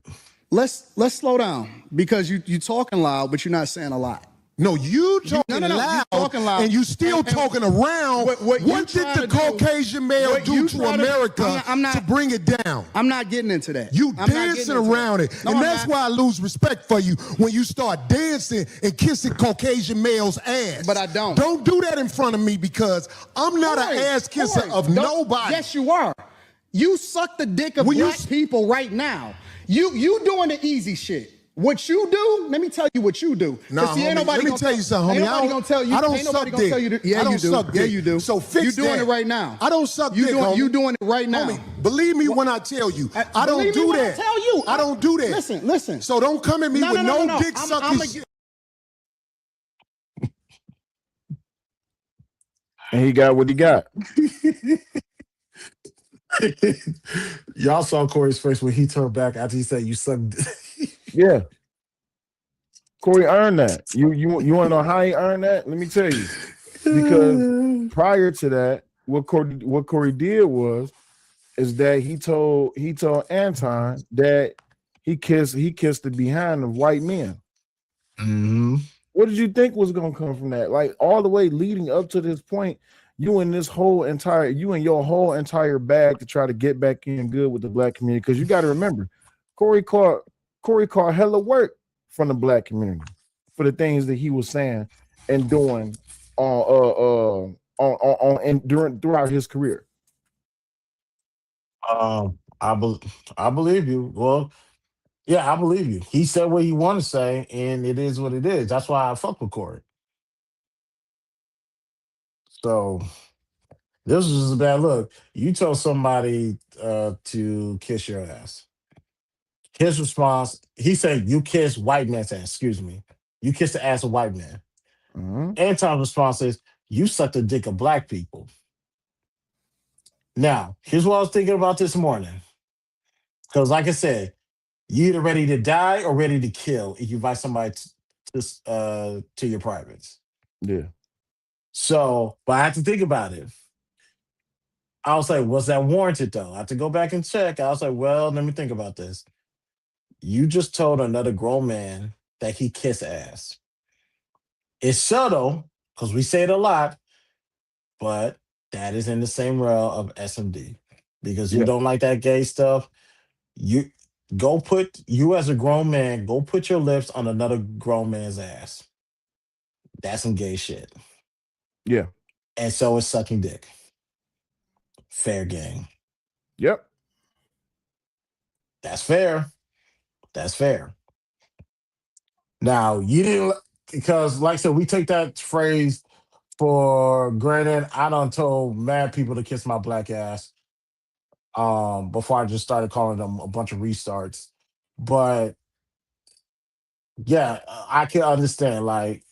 Let's slow down because you talking loud, but you're not saying a lot. No, you talking no, loud, you talking loud, and you still talking around. What did the Caucasian male do to America to bring it down? I'm not getting into that. You dancing around it, and that's why I lose respect for you when you start dancing and kissing Caucasian males' ass. But I don't. Don't do that in front of me because I'm not an ass kisser of nobody. Yes, you are. You suck the dick of black people right now. You doing the easy shit. What you do, let me tell you what you do. Nah, see, homie, let me tell you something, homie. I don't tell you. I don't ain't suck nobody gonna dick. tell you to, yeah, I don't you do. suck Yeah, dick. you do. So fix You doing that. it right now. I don't suck dick, homie. You doing it right now. Homie, believe me when I tell you. I don't Believe me do when I that. tell you. I don't do that. Listen. So don't come at me with no dick sucking shit. And he got what he got. Y'all saw Corey's face when he turned back after he said you suck. Yeah. Corey earned that. You want to know how he earned that? Let me tell you. Because prior to that, what Corey did is that he told Anton that he kissed the behind of white men. Mm-hmm. What did you think was gonna come from that? Like all the way leading up to this point, you and your whole entire bag to try to get back in good with the black community. Because you got to remember, Corey caught hella work from the black community for the things that he was saying and doing throughout his career. I believe you. Well, yeah, I believe you. He said what he wanted to say, and it is what it is. That's why I fuck with Corey. So this was just a bad look. You tell somebody to kiss your ass. His response, he said, "You kiss white man's ass." Excuse me. You kiss the ass of white man. Mm-hmm. Anton's response is, "You suck the dick of black people." Now, here's what I was thinking about this morning. Because, like I said, you either ready to die or ready to kill if you invite somebody to your privates. Yeah. So, but I have to think about it. I was like, was that warranted though? I have to go back and check. I was like, well, let me think about this. You just told another grown man that he kiss ass. It's subtle, because we say it a lot, but that is in the same realm of SMD. Because you don't like that gay stuff, you as a grown man, go put your lips on another grown man's ass. That's some gay shit. Yeah. And so is sucking dick. Fair game. Yep. That's fair. That's fair. Now, you didn't, because like I said, we take that phrase for granted. I done told mad people to kiss my black ass before I just started calling them a bunch of restarts. But yeah, I can understand, like,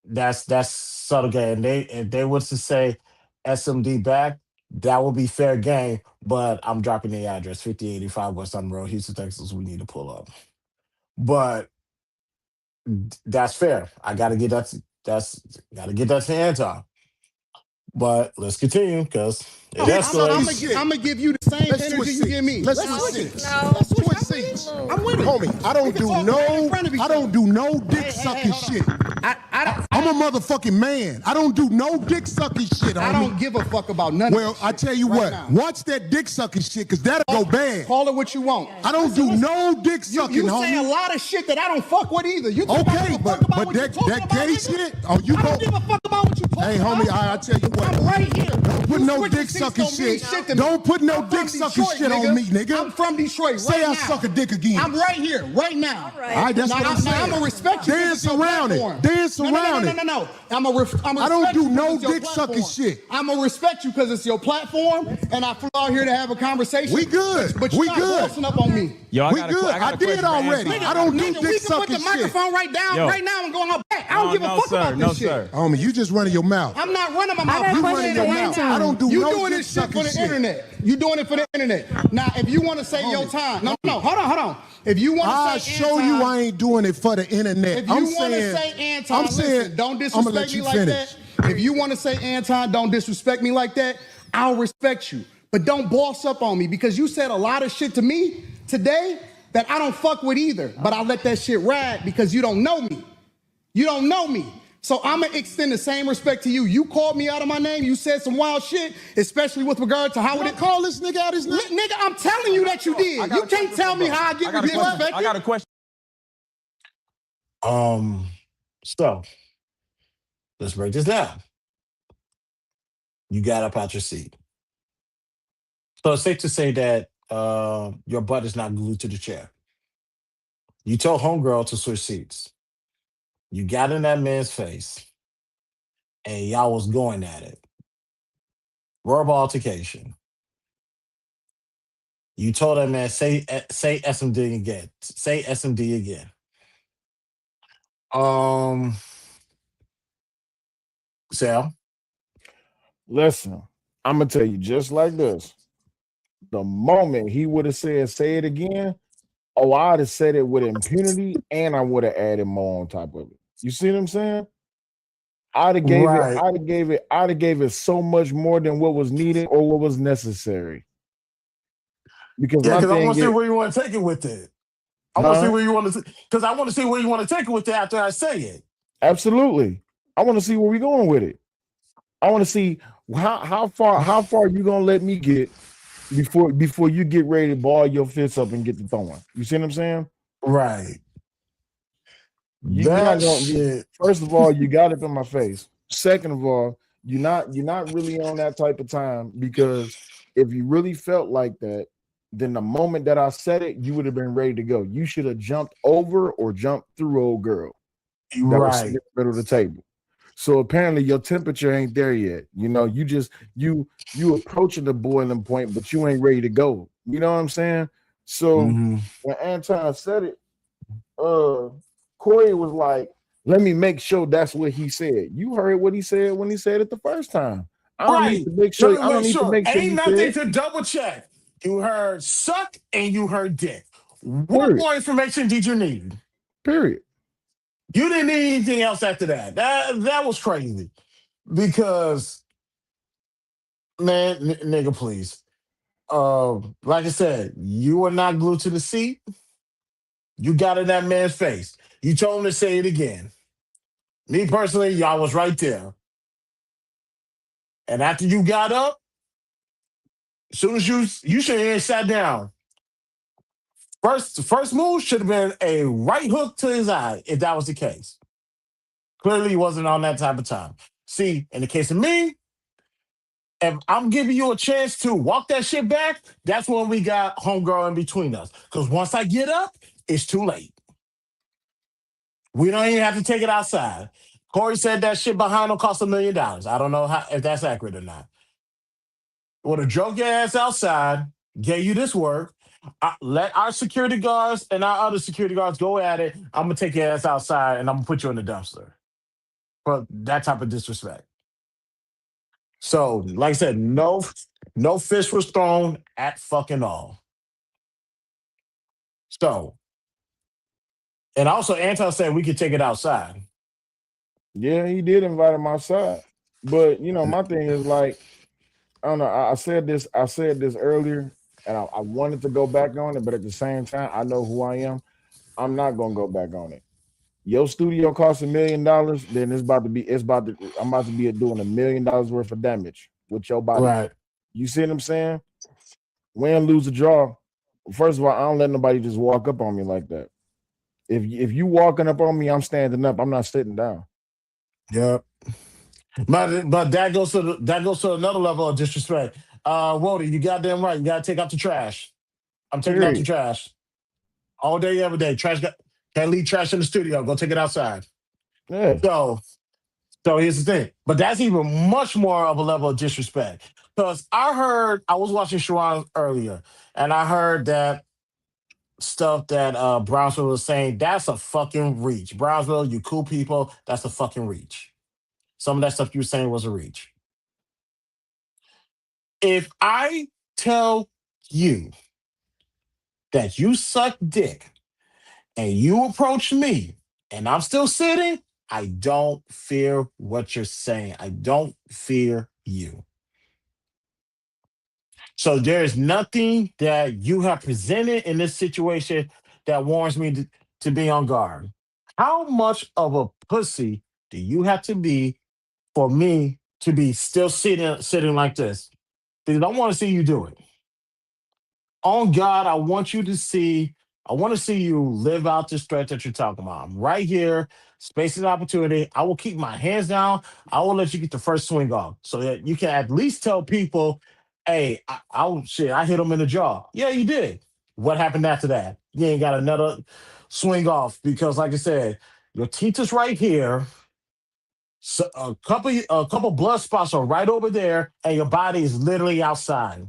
that's subtle game. If they was to say SMD back, that would be fair game. But I'm dropping the address, 5085 West Sun Road, Houston, Texas. We need to pull up. But that's fair. I gotta get that. Gotta get that to Anton. But let's continue because it escalates. I'm gonna give you the same energy you give me. Let's switch seats. I'm with it. Homie, I don't do no dick sucking shit. I'm a motherfucking man. I don't do no dick sucking shit, homie. I don't give a fuck about none of Well, I tell you what, watch that dick sucking shit, because that'll go bad. Call it what you want. I don't do no dick sucking, You homie. say a lot of shit that I don't fuck with either. You Okay, but that gay shit, oh, you I don't give a fuck about what you talking Hey, about. homie, I tell you what. I'm right here. Don't put no dick sucking shit. Don't put no dick sucking shit on me, nigga. I'm from Detroit. Say right I now. suck a dick again. I'm right here, right now. All right, that's what I'm saying. I'm gonna respect you. Dance around it. Dance around it. No. I'm I don't do no dick sucking shit. I'm gonna respect you because it's your platform, and I flew out here to have a conversation. We good. But you're not bossing up on me. Yo, We good. I did already. I don't do dick sucking We can put the microphone right now and go on back. I don't give a fuck about this shit. Homie, you just running your mouth. I'm not running my mouth. got a You question running for your mouth. Anton. I don't do You no doing dick this shit sucking for the shit. internet. You doing it for the internet. Now, if you want to say your time, no, hold on. If you want I'll to say show Anton, you I ain't doing it for the internet. if you want to say Anton, listen, don't I'ma let disrespect me you like finish. that. If you want to say Anton, don't disrespect me like that. I'll respect you, but don't boss up on me because you said a lot of shit to me today that I don't fuck with either. But I let that shit ride because you don't know me. You don't know me. So I'm gonna extend the same respect to you. You called me out of my name. You said some wild shit, especially with regard to how it call this nigga out his name. Nigga, I'm telling you that you did. You can't tell me how I get disrespected. I got a question. So let's break this down. You got up out your seat. So it's safe to say that your butt is not glued to the chair. You told homegirl to switch seats. You got in that man's face, and y'all was going at it. Verbal altercation. You told that man, say SMD again. Say SMD again. Sal? Listen, I'm gonna tell you just like this. The moment he would have said, "Say it again," I'd have said it with impunity, and I would have added more on top of it. You see what I'm saying? I'd have gave Right. it. I'd have gave it so much more than what was needed or what was necessary. Because Yeah, my because I thing want to see is, where you want to take it with it. I want to see where you want to, because I want to see where you want to take it with it after I say it. absolutely. I want to see where we're going with it. I want to see how far you gonna let me get before you get ready to ball your fists up and get the throwing. You see what I'm saying? Right. You're That not gonna. shit. First of all, you got it in my face. Second of all, you're not really on that type of time because if you really felt like that, then the moment that I said it, you would have been ready to go. You should have jumped over or jumped through old girl that was sitting in Right. the middle of the table. So apparently your temperature ain't there yet. You know, you approaching the boiling point, but you ain't ready to go. You know what I'm saying? So Mhm. when Anton said it, Corey was like, "Let me make sure that's what he said." You heard what he said when he said it the first time. I don't need Right. to make Let sure. me I don't make need to sure. make sure Ain't you nothing said. to double check. You heard suck and you heard dick. What Period. more information did you need? Period. You didn't need anything else after that. That was crazy. Because, man, nigga, please. Like I said, you were not glued to the seat. You got in that man's face. You told him to say it again. Me personally, y'all was right there. And after you got up, as soon as you should have sat down. First move should have been a right hook to his eye, if that was the case. Clearly, he wasn't on that type of time. See, in the case of me, if I'm giving you a chance to walk that shit back, that's when we got homegirl in between us. Because once I get up, it's too late. We don't even have to take it outside. Corey said that shit behind him cost $1 million. I don't know if that's accurate or not. Would have drove your ass outside, gave you this work, let our security guards and our other security guards go at it. I'm gonna take your ass outside and I'm gonna put you in the dumpster for that type of disrespect. So, like I said, no fish was thrown at fucking all. So, and also Anton said we could take it outside. Yeah, he did invite him outside, but you know, my thing is like, I don't know. I said this. I said this earlier, and I wanted to go back on it, but at the same time, I know who I am. I'm not gonna go back on it. Your studio costs $1 million, then it's about to be. I'm about to be doing $1 million worth of damage with your body. Right. You see what I'm saying? Win, lose, or draw. First of all, I don't let nobody just walk up on me like that. If you walking up on me, I'm standing up. I'm not sitting down. Yep. But that goes to another level of disrespect. Wody, you goddamn right. You gotta take out the trash. I'm taking out the Period. trash all day, every day. Can't leave trash in the studio. Go take it outside. Yeah. So So here's the thing, but that's even much more of a level of disrespect. Because I was watching Sharon earlier, and I heard that stuff that Brownsville was saying. That's a fucking reach. Brownsville, you cool people, that's a fucking reach. Some of that stuff you were saying was a reach. If I tell you that you suck dick and you approach me and I'm still sitting, I don't fear what you're saying. I don't fear you. So there's nothing that you have presented in this situation that warrants me to be on guard. How much of a pussy do you have to be for me to be still sitting like this? Because I want to see you do it. On God, I want to see you live out this threat that you're talking about. I'm right here, space and opportunity. I will keep my hands down. I will let you get the first swing off so that you can at least tell people, hey, I hit him in the jaw. Yeah, you did. What happened after that? You ain't got another swing off because, like I said, your teeth is right here. So a couple blood spots are right over there, and your body is literally outside.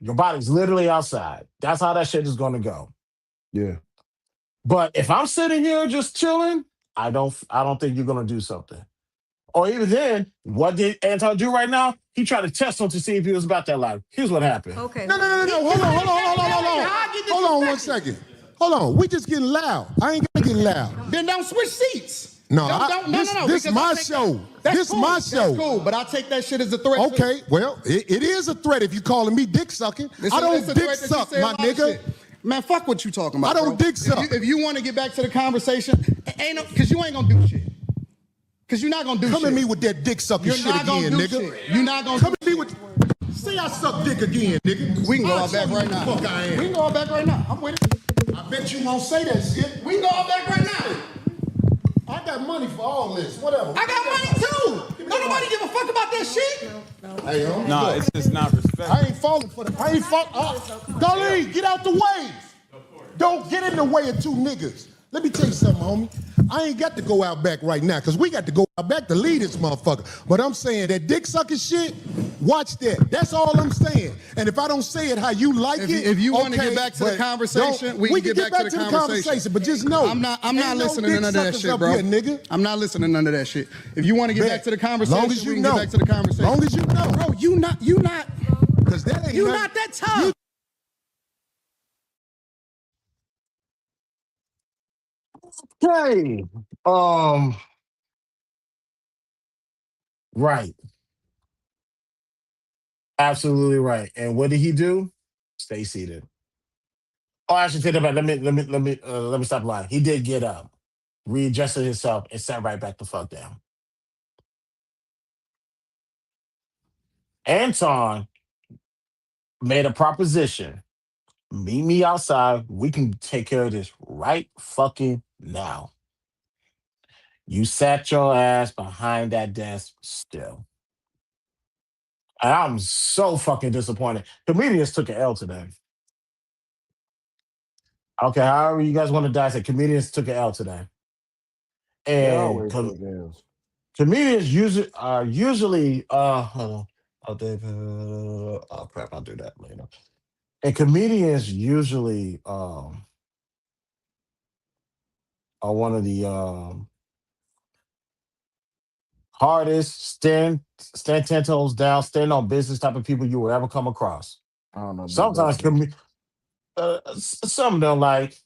Your body's literally outside. That's how that shit is going to go. Yeah. But if I'm sitting here just chilling, I don't think you're going to do something. Or even then, what did Anton do right now? He tried to test him to see if he was about that life. Here's what happened. Okay. No. Hold on 1 second. Hold on. We just getting loud. I ain't gonna get loud. Then don't switch seats. No, This This my show. That's cool. My show. That's cool, but I take that shit as a threat. Okay, well, it is a threat if you calling me dick sucking. I don't dick suck, my nigga. Man, fuck what you talking about. I don't dick suck. If you want to get back to the conversation, because you ain't gonna do shit. Because you're not gonna do shit. Come at me with that dick sucking shit again, nigga. You're not gonna come at me with. Say I suck dick again, nigga. We can go out back right now. Fuck I am. We can go out back right now. I'm with it. I bet you won't say that shit. We can go out back right now. I got money for all this. Whatever. I got money too. Don't nobody give a fuck about that shit. Hey, no, it's just not respect. I ain't falling for that. I ain't falling. Darlene, get out the way. Don't get in the way of two niggas. Let me tell you something, homie. I ain't got to go out back right now because we got to go out back to lead this motherfucker. But I'm saying that dick sucking shit, watch that. That's all I'm saying. And if I don't say it how you like if you want to get back to the conversation, we can get back to the conversation. But just know, I'm not listening to none of that shit, bro. Here, nigga. I'm not listening to none of that shit. If you want to get back to the conversation, long as you we can know. get back to the conversation. Long as you know. Bro, you not. Because that ain't You not that tough. Okay. Right. Absolutely right. And what did he do? Stay seated. Oh, I should take that back. Let me stop lying. He did get up, readjusted himself, and sat right back the fuck down. Anton made a proposition. Meet me outside. We can take care of this right fucking now. You sat your ass behind that desk still. And I'm so fucking disappointed. Comedians took an L today. Okay, however you guys want to dissect, comedians took an L today. They And always take L's. comedians usually hold on. Oh, David. Oh crap, I'll do that later. And comedians usually are one of the hardest stand 10 toes down, stand on business type of people you will ever come across. I don't know. Sometimes some of them like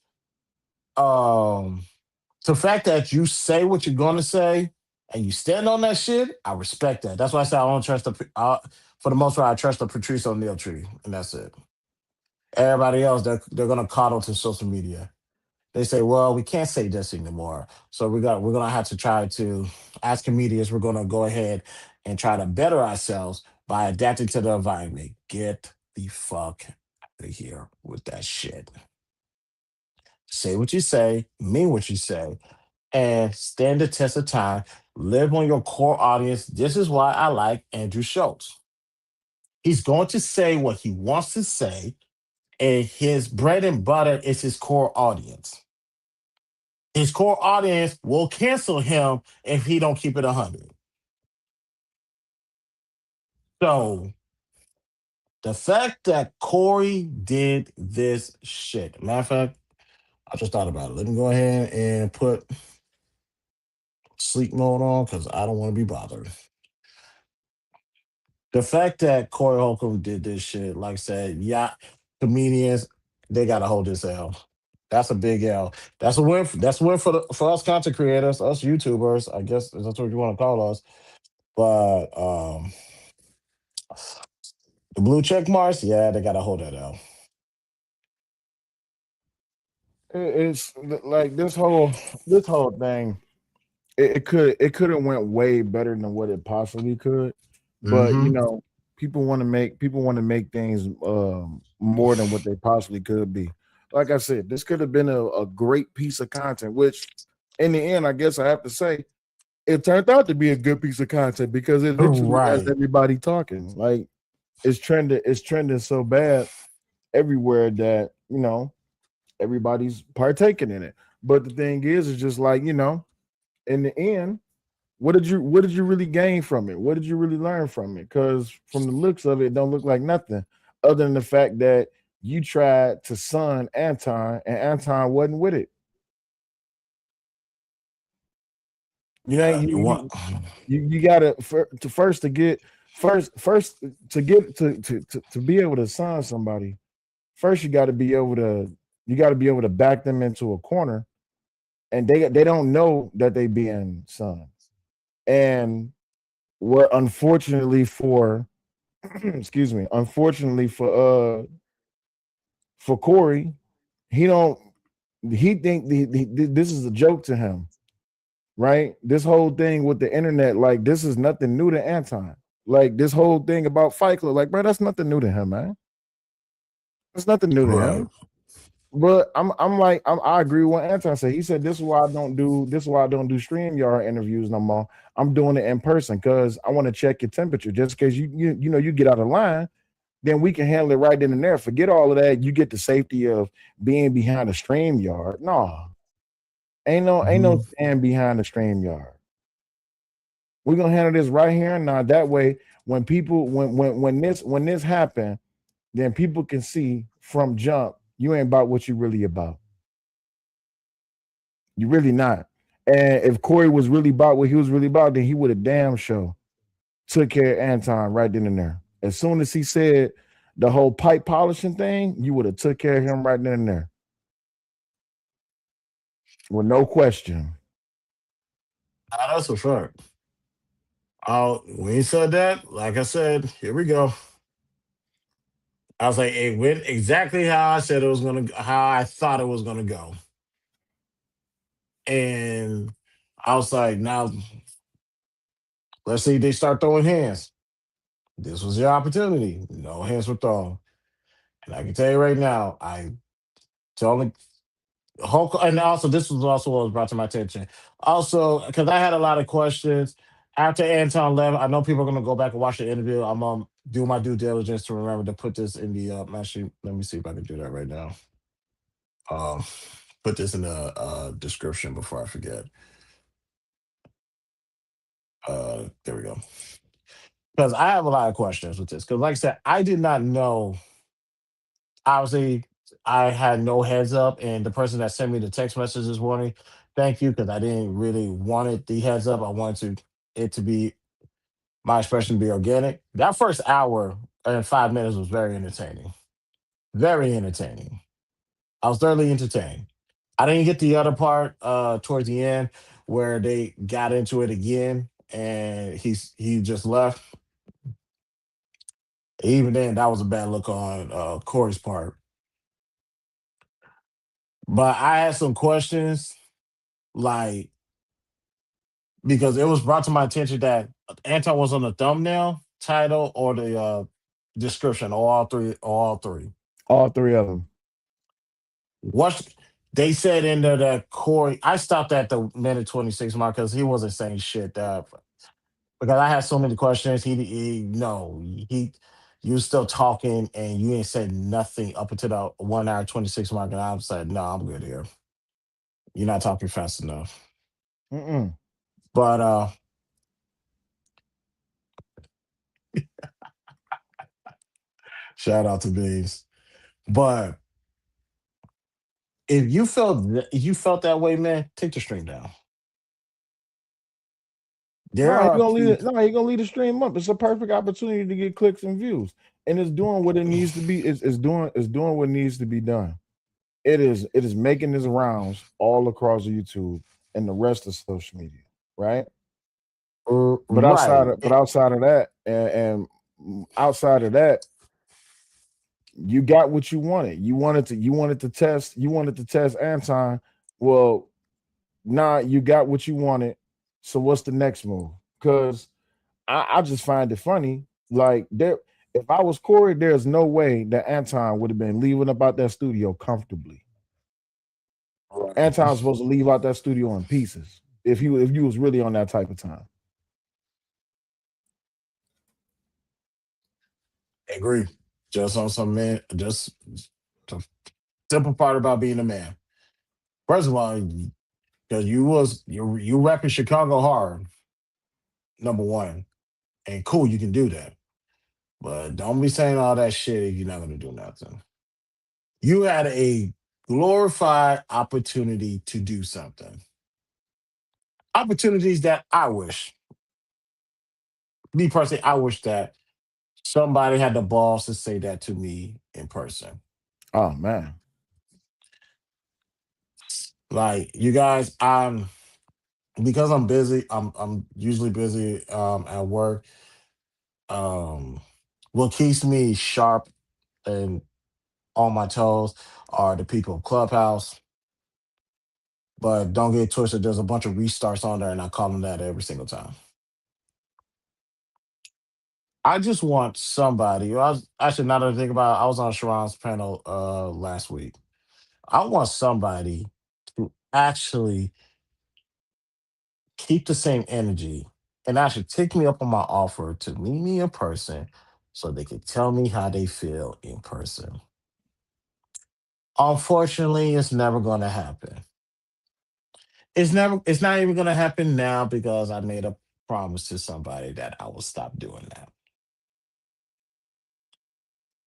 the fact that you say what you're gonna say and you stand on that shit. I respect that. That's why I say I don't trust for the most part. I trust the Patrice O'Neal tree, and that's it. Everybody else, they're gonna coddle to social media. They say, well, we can't say this anymore. So we're gonna have to try to, as comedians, we're gonna go ahead and try to better ourselves by adapting to the environment. Get the fuck out of here with that shit. Say what you say, mean what you say, and stand the test of time. Live on your core audience. This is why I like Andrew Schultz. He's going to say what he wants to say, and his bread and butter is his core audience. his core audience will cancel him if he don't keep it 100. So the fact that Corey did this shit, matter of fact, I just thought about it. Let me go ahead and put sleep mode on because I don't want to be bothered. The fact that Corey Holcomb did this shit, like I said, yeah, comedians, they gotta hold this L. That's a big L. That's a win. That's a win for for us content creators, us YouTubers. I guess that's what you want to call us. But the blue check marks, yeah, they gotta hold that L. It's like this whole thing. It could have went way better than what it possibly could, but Mm-hmm. people want to make things more than what they possibly could be. Like I said, this could have been a great piece of content, which in the end, I guess I have to say, it turned out to be a good piece of content because it literally has Right. everybody talking. Like it's trending so bad everywhere that everybody's partaking in it. But the thing is just like in the end, what did you really gain from it? What did you really learn from it? Because from the looks of it, it don't look like nothing other than the fact that you tried to son Anton and Anton wasn't with it. You know, You want you gotta to first to get first to get to be able to sign somebody. First, you got to be able to back them into a corner, and they don't know that they being signed. And what unfortunately for excuse me, unfortunately for Corey, he don't he think this is a joke to him, right? This whole thing with the internet, like this is nothing new to Anton. Like this whole thing about Fight Club, like bro, that's nothing new to him, man. That's nothing new to right. him. But I agree with what Anton said. He said this is why I don't do StreamYard interviews no more. I'm doing it in person because I want to check your temperature. Just because you get out of line, then we can handle it right then and there. Forget all of that. You get the safety of being behind a StreamYard. No, ain't no Mhm. stand behind the StreamYard. We're gonna handle this right here and now. That way, when people when this happen, then people can see from jump you ain't about what you really about. You really not. And if Corey was really about what he was really about, then he would have damn sure took care of Anton right then and there. As soon as he said the whole pipe polishing thing, you would have took care of him right then and there with no question. That's for sure. When he said that, like I said, here we go. I was like, it went exactly how I said it was gonna, how I thought it was gonna go, and I was like, now let's see, they start throwing hands. This was your opportunity. No hands were thrown, and I can tell you right now, I totally Hulk, and also this was also what was brought to my attention. Also, because I had a lot of questions after Anton left. I know people are gonna go back and watch the interview. I'm do my due diligence to remember to put this in the actually, let me see if I can do that right now. Um, put this in the description before I forget. There we go. Because I have a lot of questions with this. Because like I said, I did not know. Obviously, I had no heads up, and the person that sent me the text message this morning, thank you, because I didn't really want it the heads up. I wanted it to be my expression to be organic. That first hour and 5 minutes was very entertaining. Very entertaining. I was thoroughly entertained. I didn't get the other part towards the end where they got into it again and he just left. Even then, that was a bad look on Corey's part. But I had some questions, like because it was brought to my attention that Anton was on the thumbnail, title, or the description, or all three, or all three. All three of them. What they said in there that Corey, I stopped at the minute 26 mark because he wasn't saying shit. Because I had so many questions. He no, you was still talking and you ain't said nothing up until the 1 hour 26 mark. And I was like, no, I'm good here. You're not talking fast enough. Mm-mm. But shout out to Beans. But if you felt that way, man, take the stream down. There No, you're are gonna lead it. people. No, you're gonna lead the stream up. It's a perfect opportunity to get clicks and views, and it's doing what it needs to be. It's doing what needs to be done. It is making its rounds all across YouTube and the rest of social media, right? But outside Right. of but outside of that, outside of that, you got what you wanted. You wanted to test Anton. Well, nah, you got what you wanted. So what's the next move? Because I just find it funny. Like there, if I was Corey, there's no way that Anton would have been leaving about that studio comfortably. Right. Anton's supposed to leave out that studio in pieces if you was really on that type of time. Agree. Just on some man. Just the simple part about being a man. First of all, because you rapping Chicago hard, number one, and cool, you can do that. But don't be saying all that shit if you're not gonna do nothing. You had a glorified opportunity to do something. Opportunities that I wish, me personally, I wish that somebody had the balls to say that to me in person. Oh man. Like you guys, because I'm busy. I'm usually busy at work. Um, what keeps me sharp and on my toes are the people of Clubhouse. But don't get twisted. There's a bunch of restarts on there, and I call them that every single time. I just want somebody. I was actually now that I think about it, I was on Sharon's panel last week. I want somebody to actually keep the same energy and actually take me up on my offer to meet me in person so they can tell me how they feel in person. Unfortunately, it's never gonna happen. It's not even gonna happen now because I made a promise to somebody that I will stop doing that.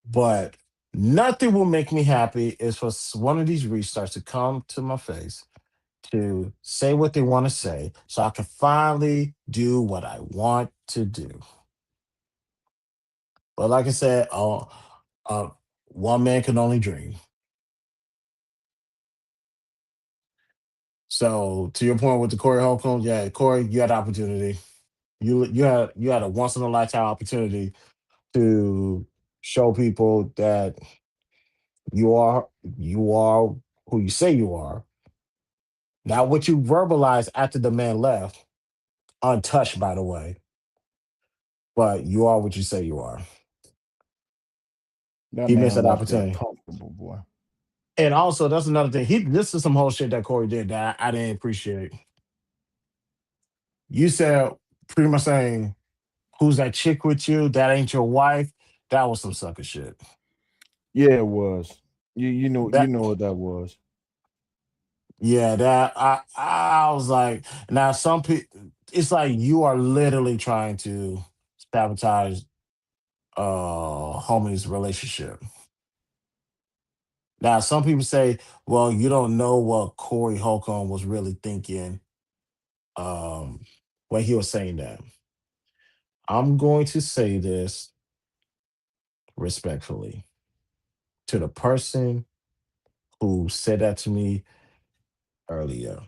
But nothing will make me happy is for one of these restarts to come to my face to say what they want to say so I can finally do what I want to do. But like I said, uh, one man can only dream. So to your point with the Corey Holcomb, yeah, Corey, you had opportunity. You had a once in a lifetime opportunity to show people that you are who you say you are. Now, what you verbalized after the man left, untouched by the way, but you are what you say you are. That He missed man that left there opportunity. comfortable, boy. And also, that's another thing. This is some whole shit that Corey did that I didn't appreciate. You said pretty much saying, "Who's that chick with you? That ain't your wife." That was some sucker shit. Yeah, it was. You That know what that was. yeah, that I was like, now some people, it's like you are literally trying to sabotage homie's relationship. Now some people say, well, you don't know what Corey Holcomb was really thinking um when he was saying that. I'm going to say this respectfully to the person who said that to me earlier.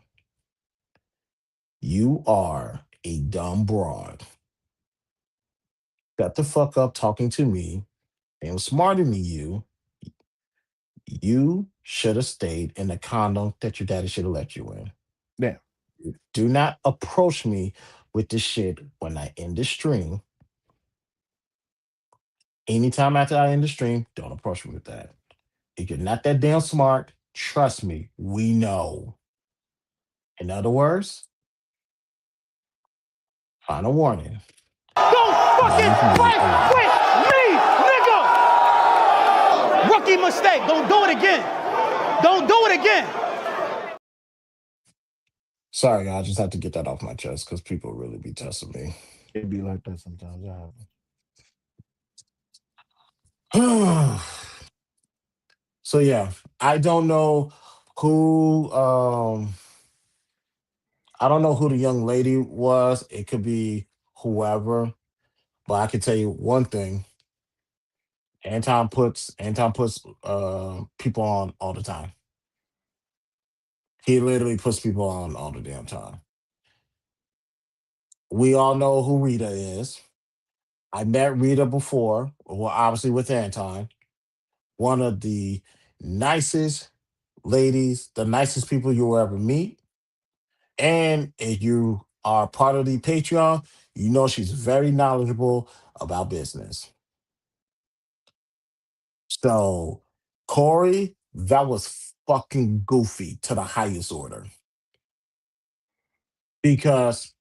You are a dumb broad. Shut the fuck up talking to me. And smarter than you, you should have stayed in the condom that your daddy should have let you in. Yeah. Do not approach me with this shit when I end the stream. Anytime after I end the stream, don't approach me with that. If you're not that damn smart, trust me, we know. In other words, final warning. Don't fucking Leave me fight alone. with me, nigga! Rookie mistake. Don't do it again. Don't do it again. Sorry, y'all, I just had to get that off my chest because people really be testing me. It be like that sometimes. It happens. So yeah, I don't know who I don't know who the young lady was. It could be whoever, but I can tell you one thing. Anton puts people on all the time. He literally puts people on all the damn time. We all know who Rita is. I met Rita before, well, obviously with Anton. One of the nicest ladies, the nicest people you will ever meet. And if you are part of the Patreon, you know she's very knowledgeable about business. So, Corey, that was fucking goofy to the highest order. Because,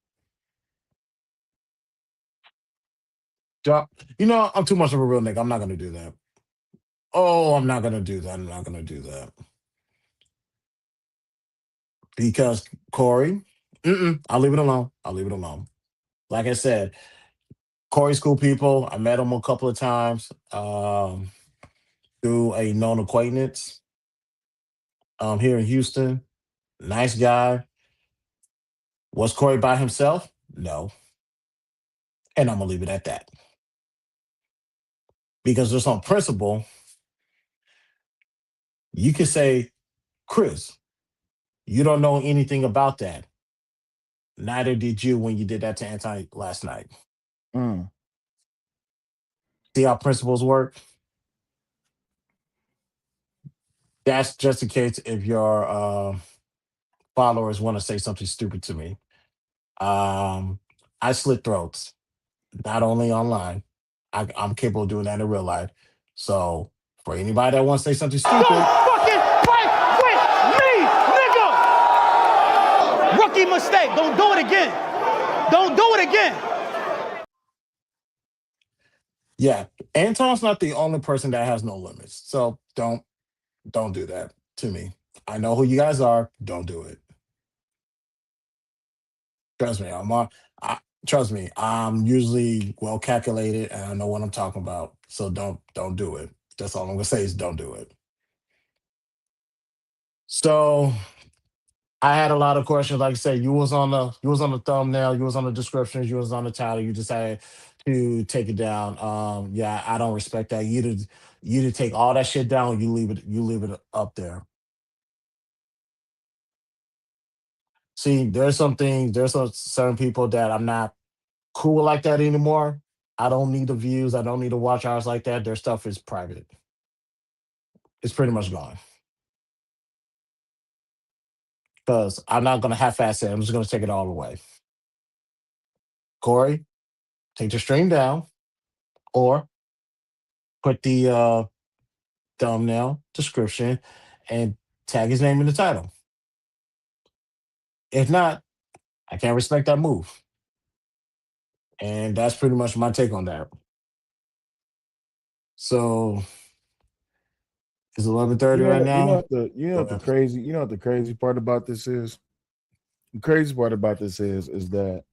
I'm too much of a real nigga. I'm not going to do that. Oh, I'm not going to do that. I'm not going to do that. Because, Corey, I'll leave it alone. I'll leave it alone. Like I said, Corey's cool people. I met him a couple of times through a known acquaintance here in Houston. Nice guy. Was Corey by himself? No. And I'm going to leave it at that. Because there's some principle. You can say, Chris, you don't know anything about that. Neither did you when you did that to Anton last night. Mm. See how principles work? That's just in case if your followers want to say something stupid to me. I slit throats, not only online. I'm capable of doing that in real life. So for anybody that wants to say something Don't stupid, fucking fight with me, nigga! Rookie mistake. Don't do it again. Don't do it again. yeah, Anton's not the only person that has no limits. So don't do that to me. I know who you guys are. Don't do it. Trust me, trust me. I'm usually well calculated and I know what I'm talking about. So don't do it. That's all I'm gonna say is don't do it. So I had a lot of questions. Like I said, you was on the thumbnail, you was on the descriptions, you was on the title. You decided to take it down. Yeah, I don't respect that. You to take all that shit down. You leave it up there. See, there's some things. There's some certain people that I'm not cool like that anymore. I don't need the views. I don't need the watch hours like that. Their stuff is private. It's pretty much gone. Because I'm not gonna half-ass it. I'm just gonna take it all away. Corey, take the stream down or put the thumbnail, description, and tag his name in the title. If not, I can't respect that move. And that's pretty much my take on that. So it's 11:30 right now. What the crazy what the crazy part about this is? The crazy part about this is that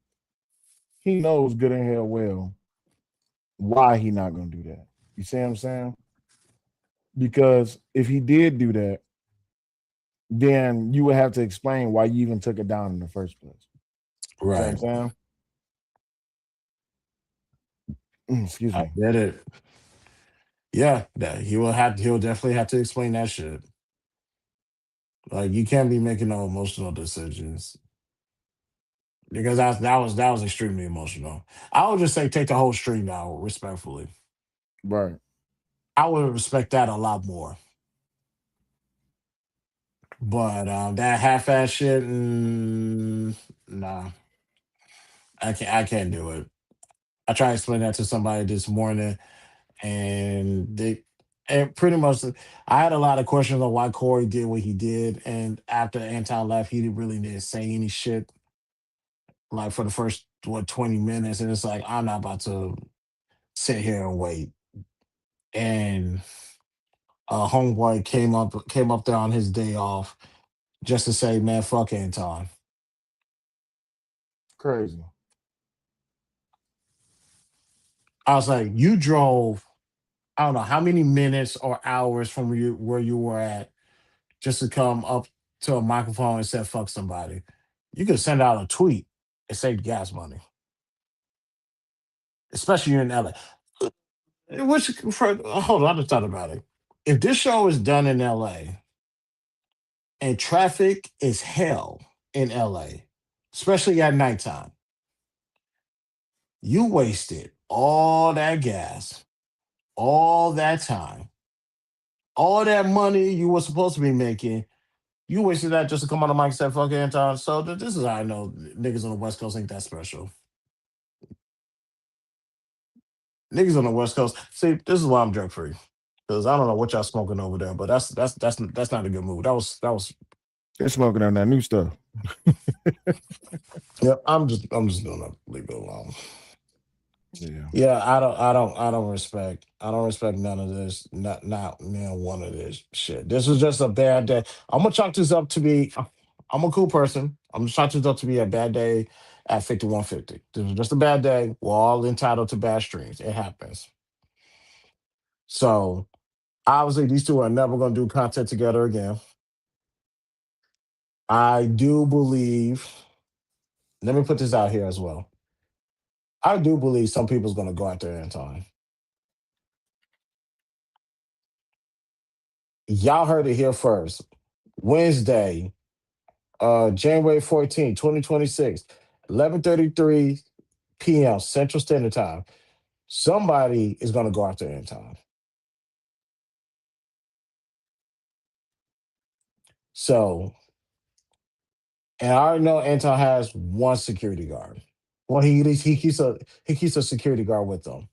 he knows good and hell well why he not gonna do that. You see what I'm saying? Because if he did do that, then you would have to explain why you even took it down in the first place. You know what I'm Right. saying? Excuse I me. get it. Yeah, that he'll definitely have to explain that shit. Like you can't be making no emotional decisions. Because that was extremely emotional. I would just say take the whole stream down, respectfully. Right. I would respect that a lot more. But that half-ass shit, nah, I can't do it. I tried to explain that to somebody this morning, and pretty much I had a lot of questions on why Corey did what he did, and after Anton left, he didn't really didn't say any shit like for the first 20 minutes, and it's like I'm not about to sit here and wait. And homeboy came up there on his day off just to say, man, fuck Anton. crazy. I was like, you drove, I don't know how many minutes or hours from where you were at just to come up to a microphone and say fuck somebody. You could send out a tweet and save gas money, especially you're in LA. Which hold on, I just thought about it. If this show is done in LA and traffic is hell in LA, especially at nighttime, you wasted all that gas, all that time, all that money you were supposed to be making. You wasted that just to come on the mic and say fuck Anton. So this is how I know niggas on the West Coast ain't that special. Niggas on the West Coast. See, this is why I'm drug free. Because I don't know what y'all smoking over there, but that's not a good move. That was They're smoking on that new stuff. Yep. I'm just gonna leave it alone. Yeah. Yeah, I don't respect none of this. Not one of this shit. This was just a bad day. I'm gonna chalk this up to be I'm a cool person. I'm gonna chalk this up to be a bad day at 5150. This was just a bad day. We're all entitled to bad streams. It happens. So obviously these two are never gonna do content together again. I do believe, let me put this out here as well. I do believe some people's gonna go out there in time. Y'all heard it here first. Wednesday, January 14th, 2026, 11:33 p.m. Central Standard Time. Somebody is gonna go out there in time. So, and I already know Anton has one security guard. Well, he keeps a security guard with him.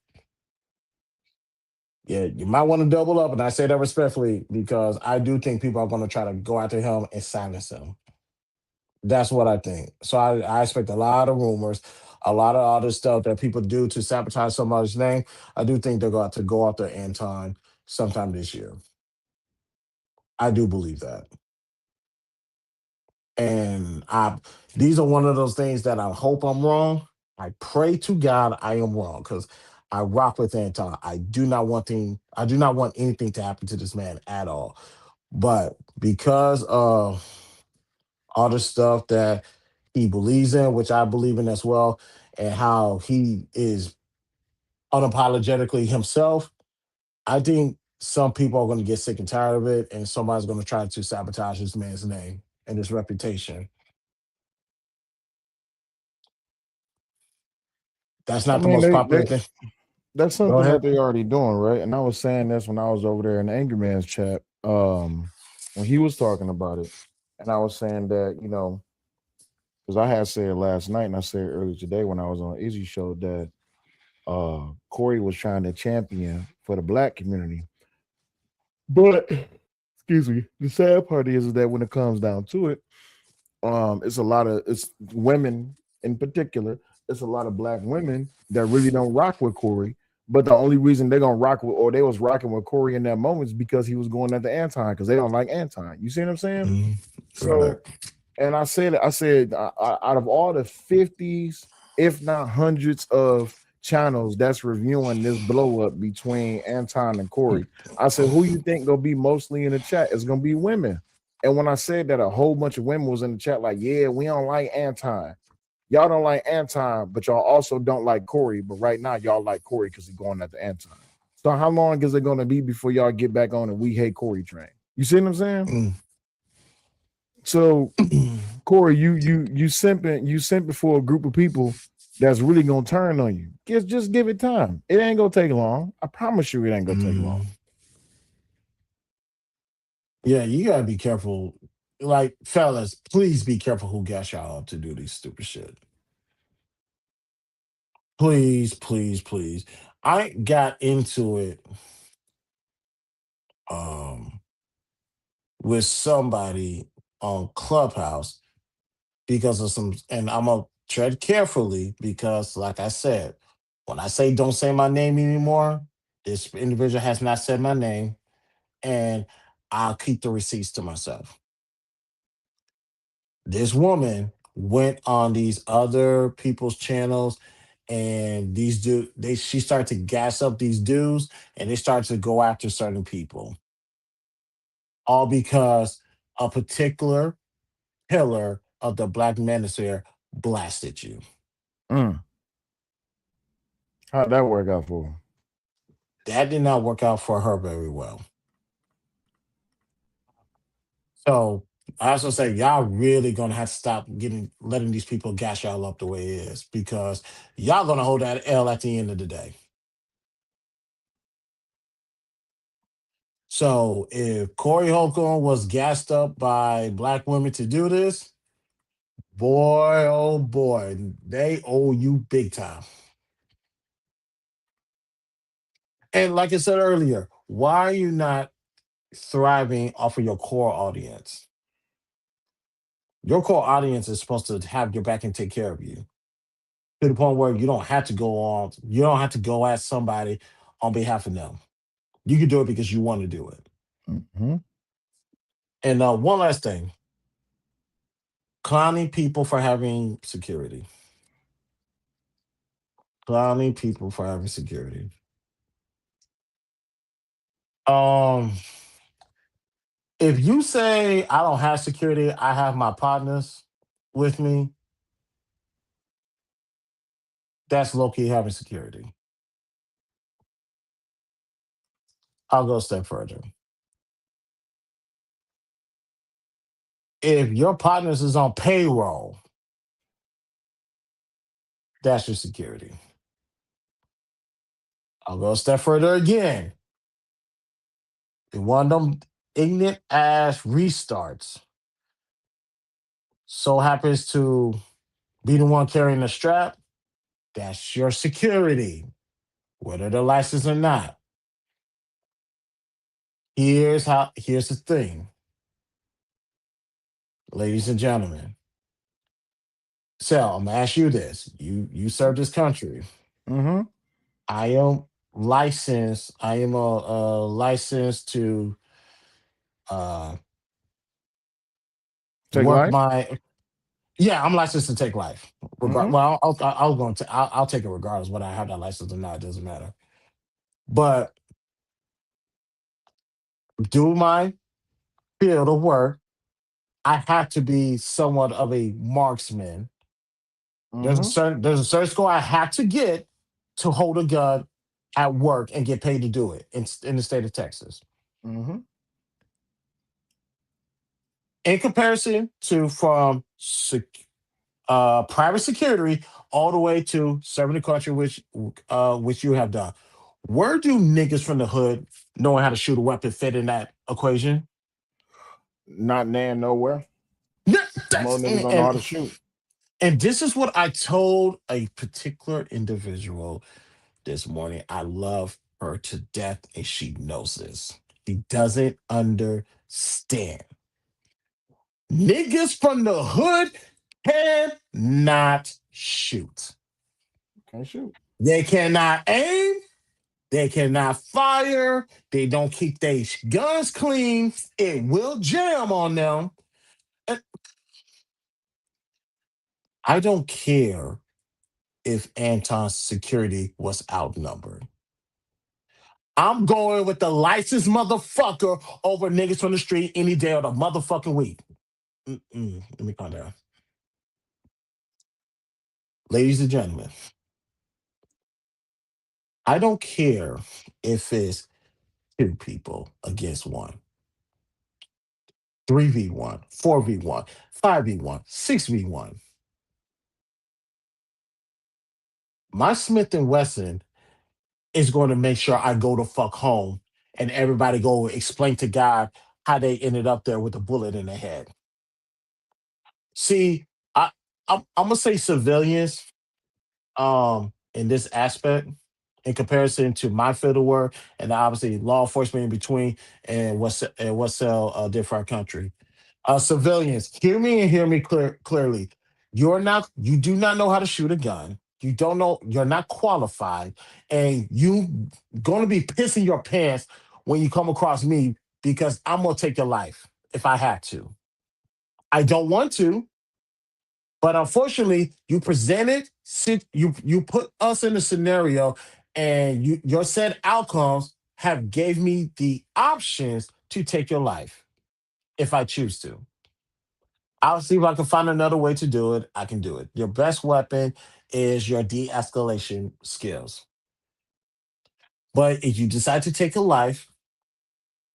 Yeah, you might want to double up, and I say that respectfully because I do think people are going to try to go after him and silence him. That's what I think. So I expect a lot of rumors, a lot of other stuff that people do to sabotage somebody's name. I do think they're going to go after Anton sometime this year. I do believe that. And these are one of those things that I hope I'm wrong. I pray to God I am wrong because I rock with Anton. I do not want anything to happen to this man at all. But because of all the stuff that he believes in, which I believe in as well, and how he is unapologetically himself, I think some people are going to get sick and tired of it, and somebody's going to try to sabotage this man's name and his reputation. That's I not the mean, most they popular they thing. that's Go something ahead. that they already doing, right? And I was saying this when I was over there in the Angry Man's chat, when he was talking about it, and I was saying that because I had said last night and I said earlier today when I was on Izzy show that Corey was trying to champion for the black community, but excuse me, the sad part is that when it comes down to it, it's women in particular. It's a lot of black women that really don't rock with Corey. But the only reason they're gonna rock with, or they was rocking with Corey in that moment, is because he was going at the Anton because they don't like Anton. You see what I'm saying? Right. So, and I said, out of all the 50s, if not hundreds of channels that's reviewing this blow up between Anton and Corey, I said, who you think gonna be mostly in the chat? It's gonna be women. And when I said that, a whole bunch of women was in the chat like, yeah, we don't like Anton. Y'all don't like Anton, but y'all also don't like Corey. But right now, y'all like Corey because he's going at the Anton. So how long is it going to be before y'all get back on and we hate Corey train? You see what I'm saying? Mm. So Corey, you simping for a group of people that's really gonna turn on you. Just give it time. It ain't gonna take long. I promise you, it ain't gonna take long. Yeah, you gotta be careful. Like, fellas, please be careful who gas y'all up to do these stupid shit. Please, please, please. I got into it um with somebody on Clubhouse because of some, and I'm gonna tread carefully because, like I said, when I say don't say my name anymore, this individual has not said my name, and I'll keep the receipts to myself. This woman went on these other people's channels, and she started to gas up these dudes, and they started to go after certain people, all because a particular pillar of the Black Manosphere blasted you. Mm. How'd that work out for him? That did not work out for her very well. So I also say y'all really gonna have to stop letting these people gas y'all up the way it is, because y'all gonna hold that L at the end of the day. So if Corey Holcomb was gassed up by black women to do this, boy, oh boy, they owe you big time. And like I said earlier, why are you not thriving off of your core audience? Your core audience is supposed to have your back and take care of you, to the point where you don't have to go at somebody on behalf of them. You can do it because you want to do it. Mm-hmm. And one last thing, clowning people for having security. Clowning people for having security. Um, if you say I don't have security, I have my partners with me, that's low key having security. I'll go a step further. If your partners is on payroll, that's your security. I'll go a step further again. If one of them ignorant ass restarts so happens to be the one carrying the strap, that's your security, whether they're licensed or not. Here's the thing, ladies and gentlemen. Sal, I'm gonna ask you this. You serve this country. Mm-hmm. I am licensed. I am a licensed to uh Take work life. my yeah, I'm licensed to take life. Mm-hmm. Well, I'll go into I'll take it regardless whether I have that license or not. It doesn't matter. But do my field of work, I have to be somewhat of a marksman. Mm-hmm. There's a certain score I have to get to hold a gun at work and get paid to do it in the state of Texas. Mm-hmm. In comparison to private security all the way to serving the country, which you have done. Where do niggas from the hood knowing how to shoot a weapon fit in that equation? Not nan nowhere. Yeah, More that's niggas don't know how to shoot. and this is what I told a particular individual this morning. I love her to death, and she knows this. She doesn't understand. Niggas from the hood cannot shoot. Can't shoot. They cannot aim. They cannot fire. They don't keep their guns clean. It will jam on them. And I don't care if Anton's security was outnumbered. I'm going with the licensed motherfucker over niggas from the street any day of the motherfucking week. Let me calm down. Ladies and gentlemen, I don't care if it's two people against one, 3v1, 4v1, 5v1, 6v1. My Smith and Wesson is going to make sure I go to fuck home and everybody go explain to God how they ended up there with a bullet in their head. See, I'm gonna say civilians in this aspect in comparison to my field of work and obviously law enforcement in between and what Cell did for our country. Civilians, hear me and hear me clearly. You do not know how to shoot a gun. You don't know, you're not qualified, and you gonna be pissing your pants when you come across me because I'm gonna take your life if I had to. I don't want to, But unfortunately, you presented, you put us in a scenario, and your said outcomes have gave me the options to take your life if I choose to. I'll see if I can find another way to do it. I can do it. Your best weapon is your de-escalation skills. But if you decide to take a life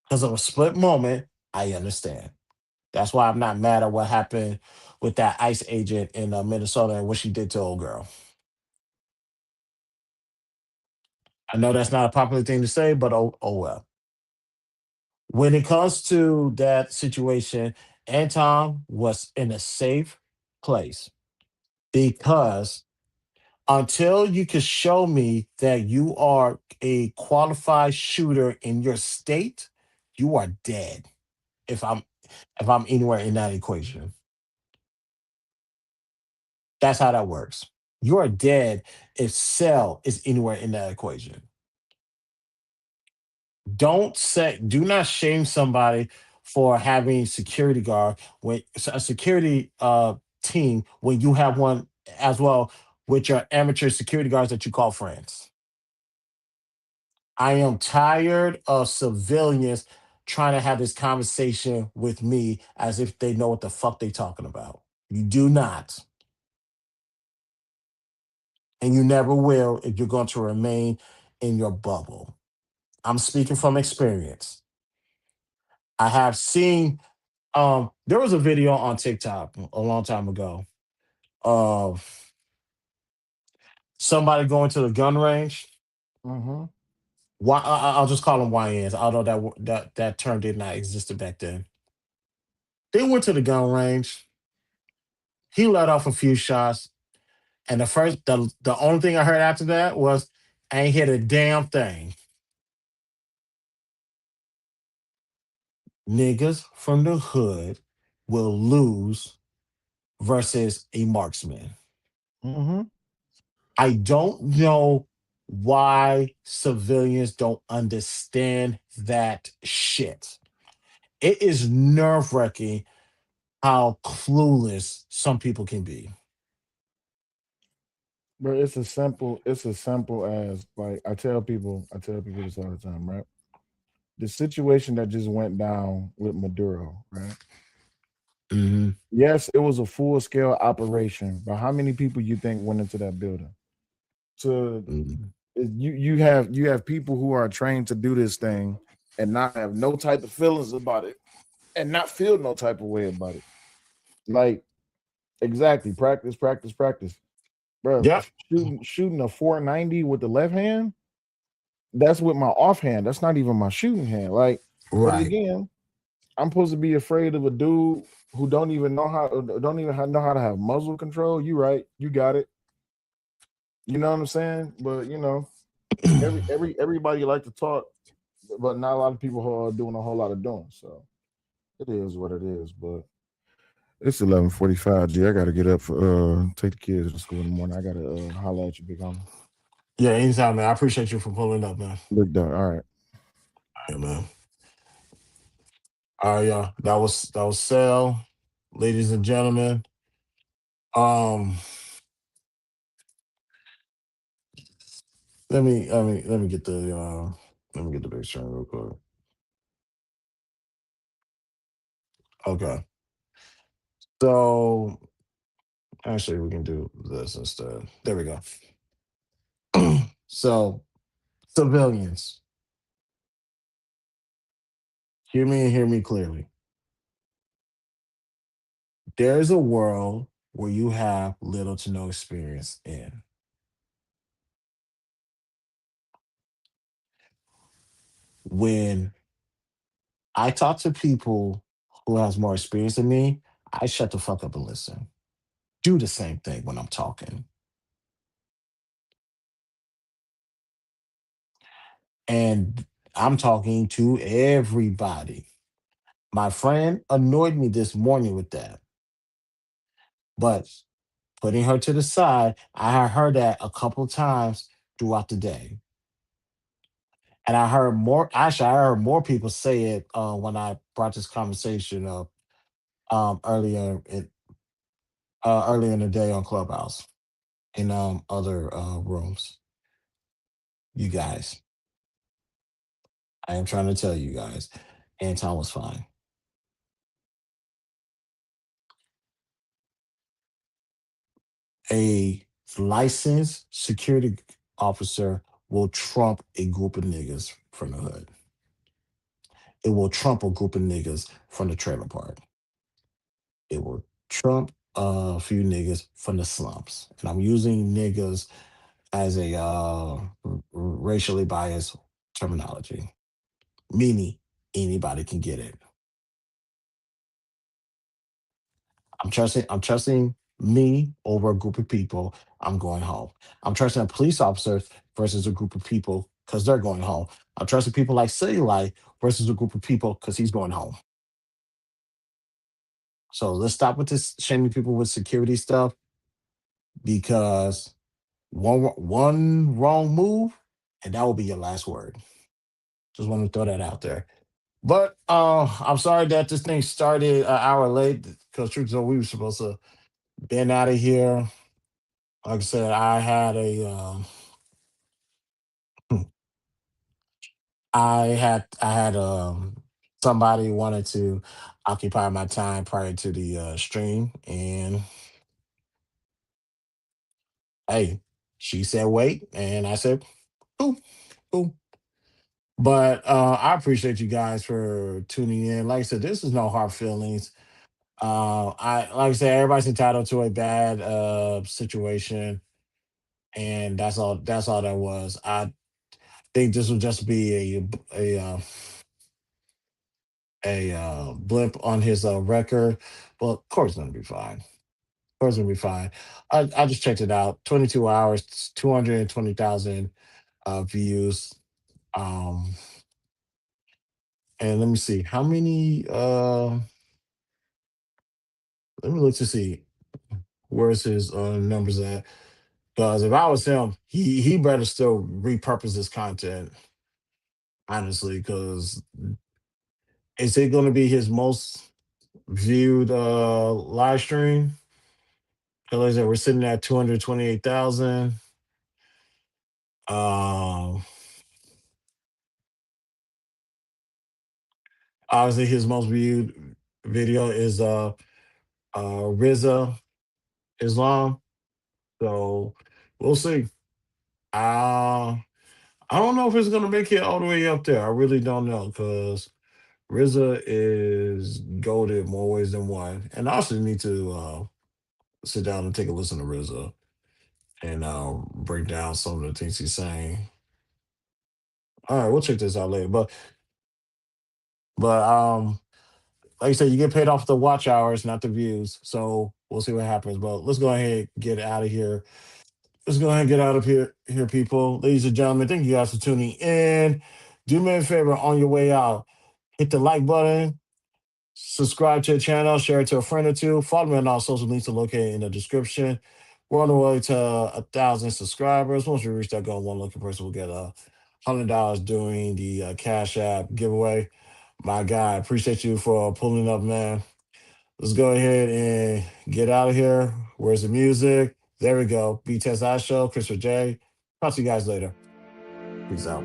because of a split moment, I understand. That's why I'm not mad at what happened with that ICE agent in Minnesota and what she did to old girl. I know that's not a popular thing to say, but oh well. When it comes to that situation, Anton was in a safe place because until you can show me that you are a qualified shooter in your state, you are dead. If I'm anywhere in that equation, that's how that works. You are dead if cell is anywhere in that equation. Do not shame somebody for having security guard when a security team when you have one as well with your amateur security guards that you call friends. I am tired of civilians trying to have this conversation with me as if they know what the fuck they talking about. You do not, and you never will if you're going to remain in your bubble. I'm speaking from experience. I have seen there was a video on TikTok a long time ago of somebody going to the gun range. Mm-hmm. Why I'll just call them YNs, although that term did not exist back then. They went to the gun range. He let off a few shots, and the only thing I heard after that was, "I ain't hit a damn thing." Niggas from the hood will lose versus a marksman. Mm-hmm. I don't know why civilians don't understand that shit. It is nerve wracking how clueless some people can be. But it's as simple as like I tell people this all the time, right? The situation that just went down with Maduro, right? Mhm. Yes, it was a full scale operation, but how many people you think went into that building? So Mhm. you have people who are trained to do this thing and not have no type of feelings about it and not feel no type of way about it. Like exactly, practice, practice, practice, bro. Yep. Shooting a 490 with the left hand. That's with my offhand. That's not even my shooting hand. Like, but Right. again, I'm supposed to be afraid of a dude who don't even know how to have muzzle control. You right, you got it. You know what I'm saying? But you know, everybody like to talk, but not a lot of people who are doing a whole lot of doing. So it is what it is. But it's 11:45. G, I gotta get up for take the kids to school in the morning. I gotta holler at you, big homie. Yeah, anytime, man. I appreciate you for pulling up, man. Big dog. All right. Yeah, man. All right, yeah. That was Sal, ladies and gentlemen. Um, let me get the big string real quick. Okay. So actually we can do this instead. There we go. So civilians, hear me and hear me clearly. There's a world where you have little to no experience in. When I talk to people who has more experience than me, I shut the fuck up and listen. Do the same thing when I'm talking. And I'm talking to everybody. My friend annoyed me this morning with that. But putting her to the side, I had heard that a couple times throughout the day. And I heard more people say it when I brought this conversation up earlier earlier in the day on Clubhouse in other rooms. You guys, I am trying to tell you guys, Anton was fine. A licensed security officer will trump a group of niggas from the hood. It will trump a group of niggas from the trailer park. It will trump a few niggas from the slums. And I'm using niggas as a racially biased terminology, meaning anybody can get it. I'm trusting me over a group of people. I'm going home. I'm trusting a police officer versus a group of people because they're going home. I'm trusting people like City Light versus a group of people because he's going home. So let's stop with this shaming people with security stuff because one wrong move and that will be your last word. Just want to throw that out there. But I'm sorry that this thing started an hour late because truth is we were supposed to been out of here. Like I said, I had somebody wanted to occupy my time prior to the stream, and hey, she said wait, and I said cool, cool. But I appreciate you guys for tuning in. Like I said, this is no hard feelings. I like I said, everybody's entitled to a bad situation, and That's all that was. I think this will just be a blip on his record, but of course it's gonna be fine. Of course it's gonna be fine. I just checked it out. 22 hours, 220,000 views. Um, and let me see how many. Let me look to see where's his numbers at. Because if I was him, he better still repurpose his content. Honestly, because is it going to be his most viewed live stream? Because like I said, we're sitting at 228,000. Um, Obviously, his most viewed video is Riza Islam. So we'll see. Uh, I don't know if it's gonna make it all the way up there. I really don't know because RZA is goaded more ways than one. And I also need to sit down and take a listen to RZA and break down some of the things he's saying. All right, we'll check this out later. But like I said, you get paid off the watch hours, not the views. So we'll see what happens. But let's go ahead and get out of here. Let's go ahead and get out of here, people. Ladies and gentlemen, thank you guys for tuning in. Do me a favor on your way out. Hit the like button, subscribe to the channel, share it to a friend or two. Follow me on all social links are located in the description. We're on the way to 1,000 subscribers. Once we reach that goal, one lucky person will get $100 during the Cash App giveaway. My guy, appreciate you for pulling up, man. Let's go ahead and get out of here. Where's the music? There we go. BTSI show, Christopher J. Talk to you guys later. Peace out.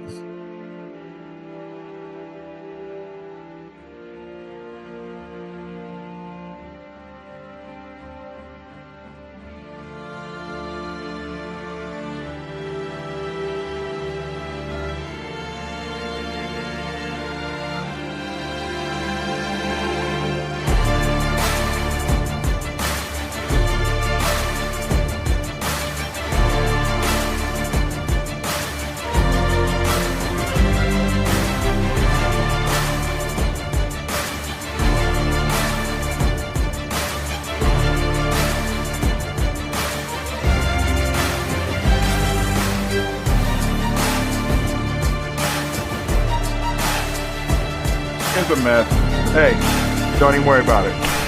It's a mess. Hey, don't even worry about it.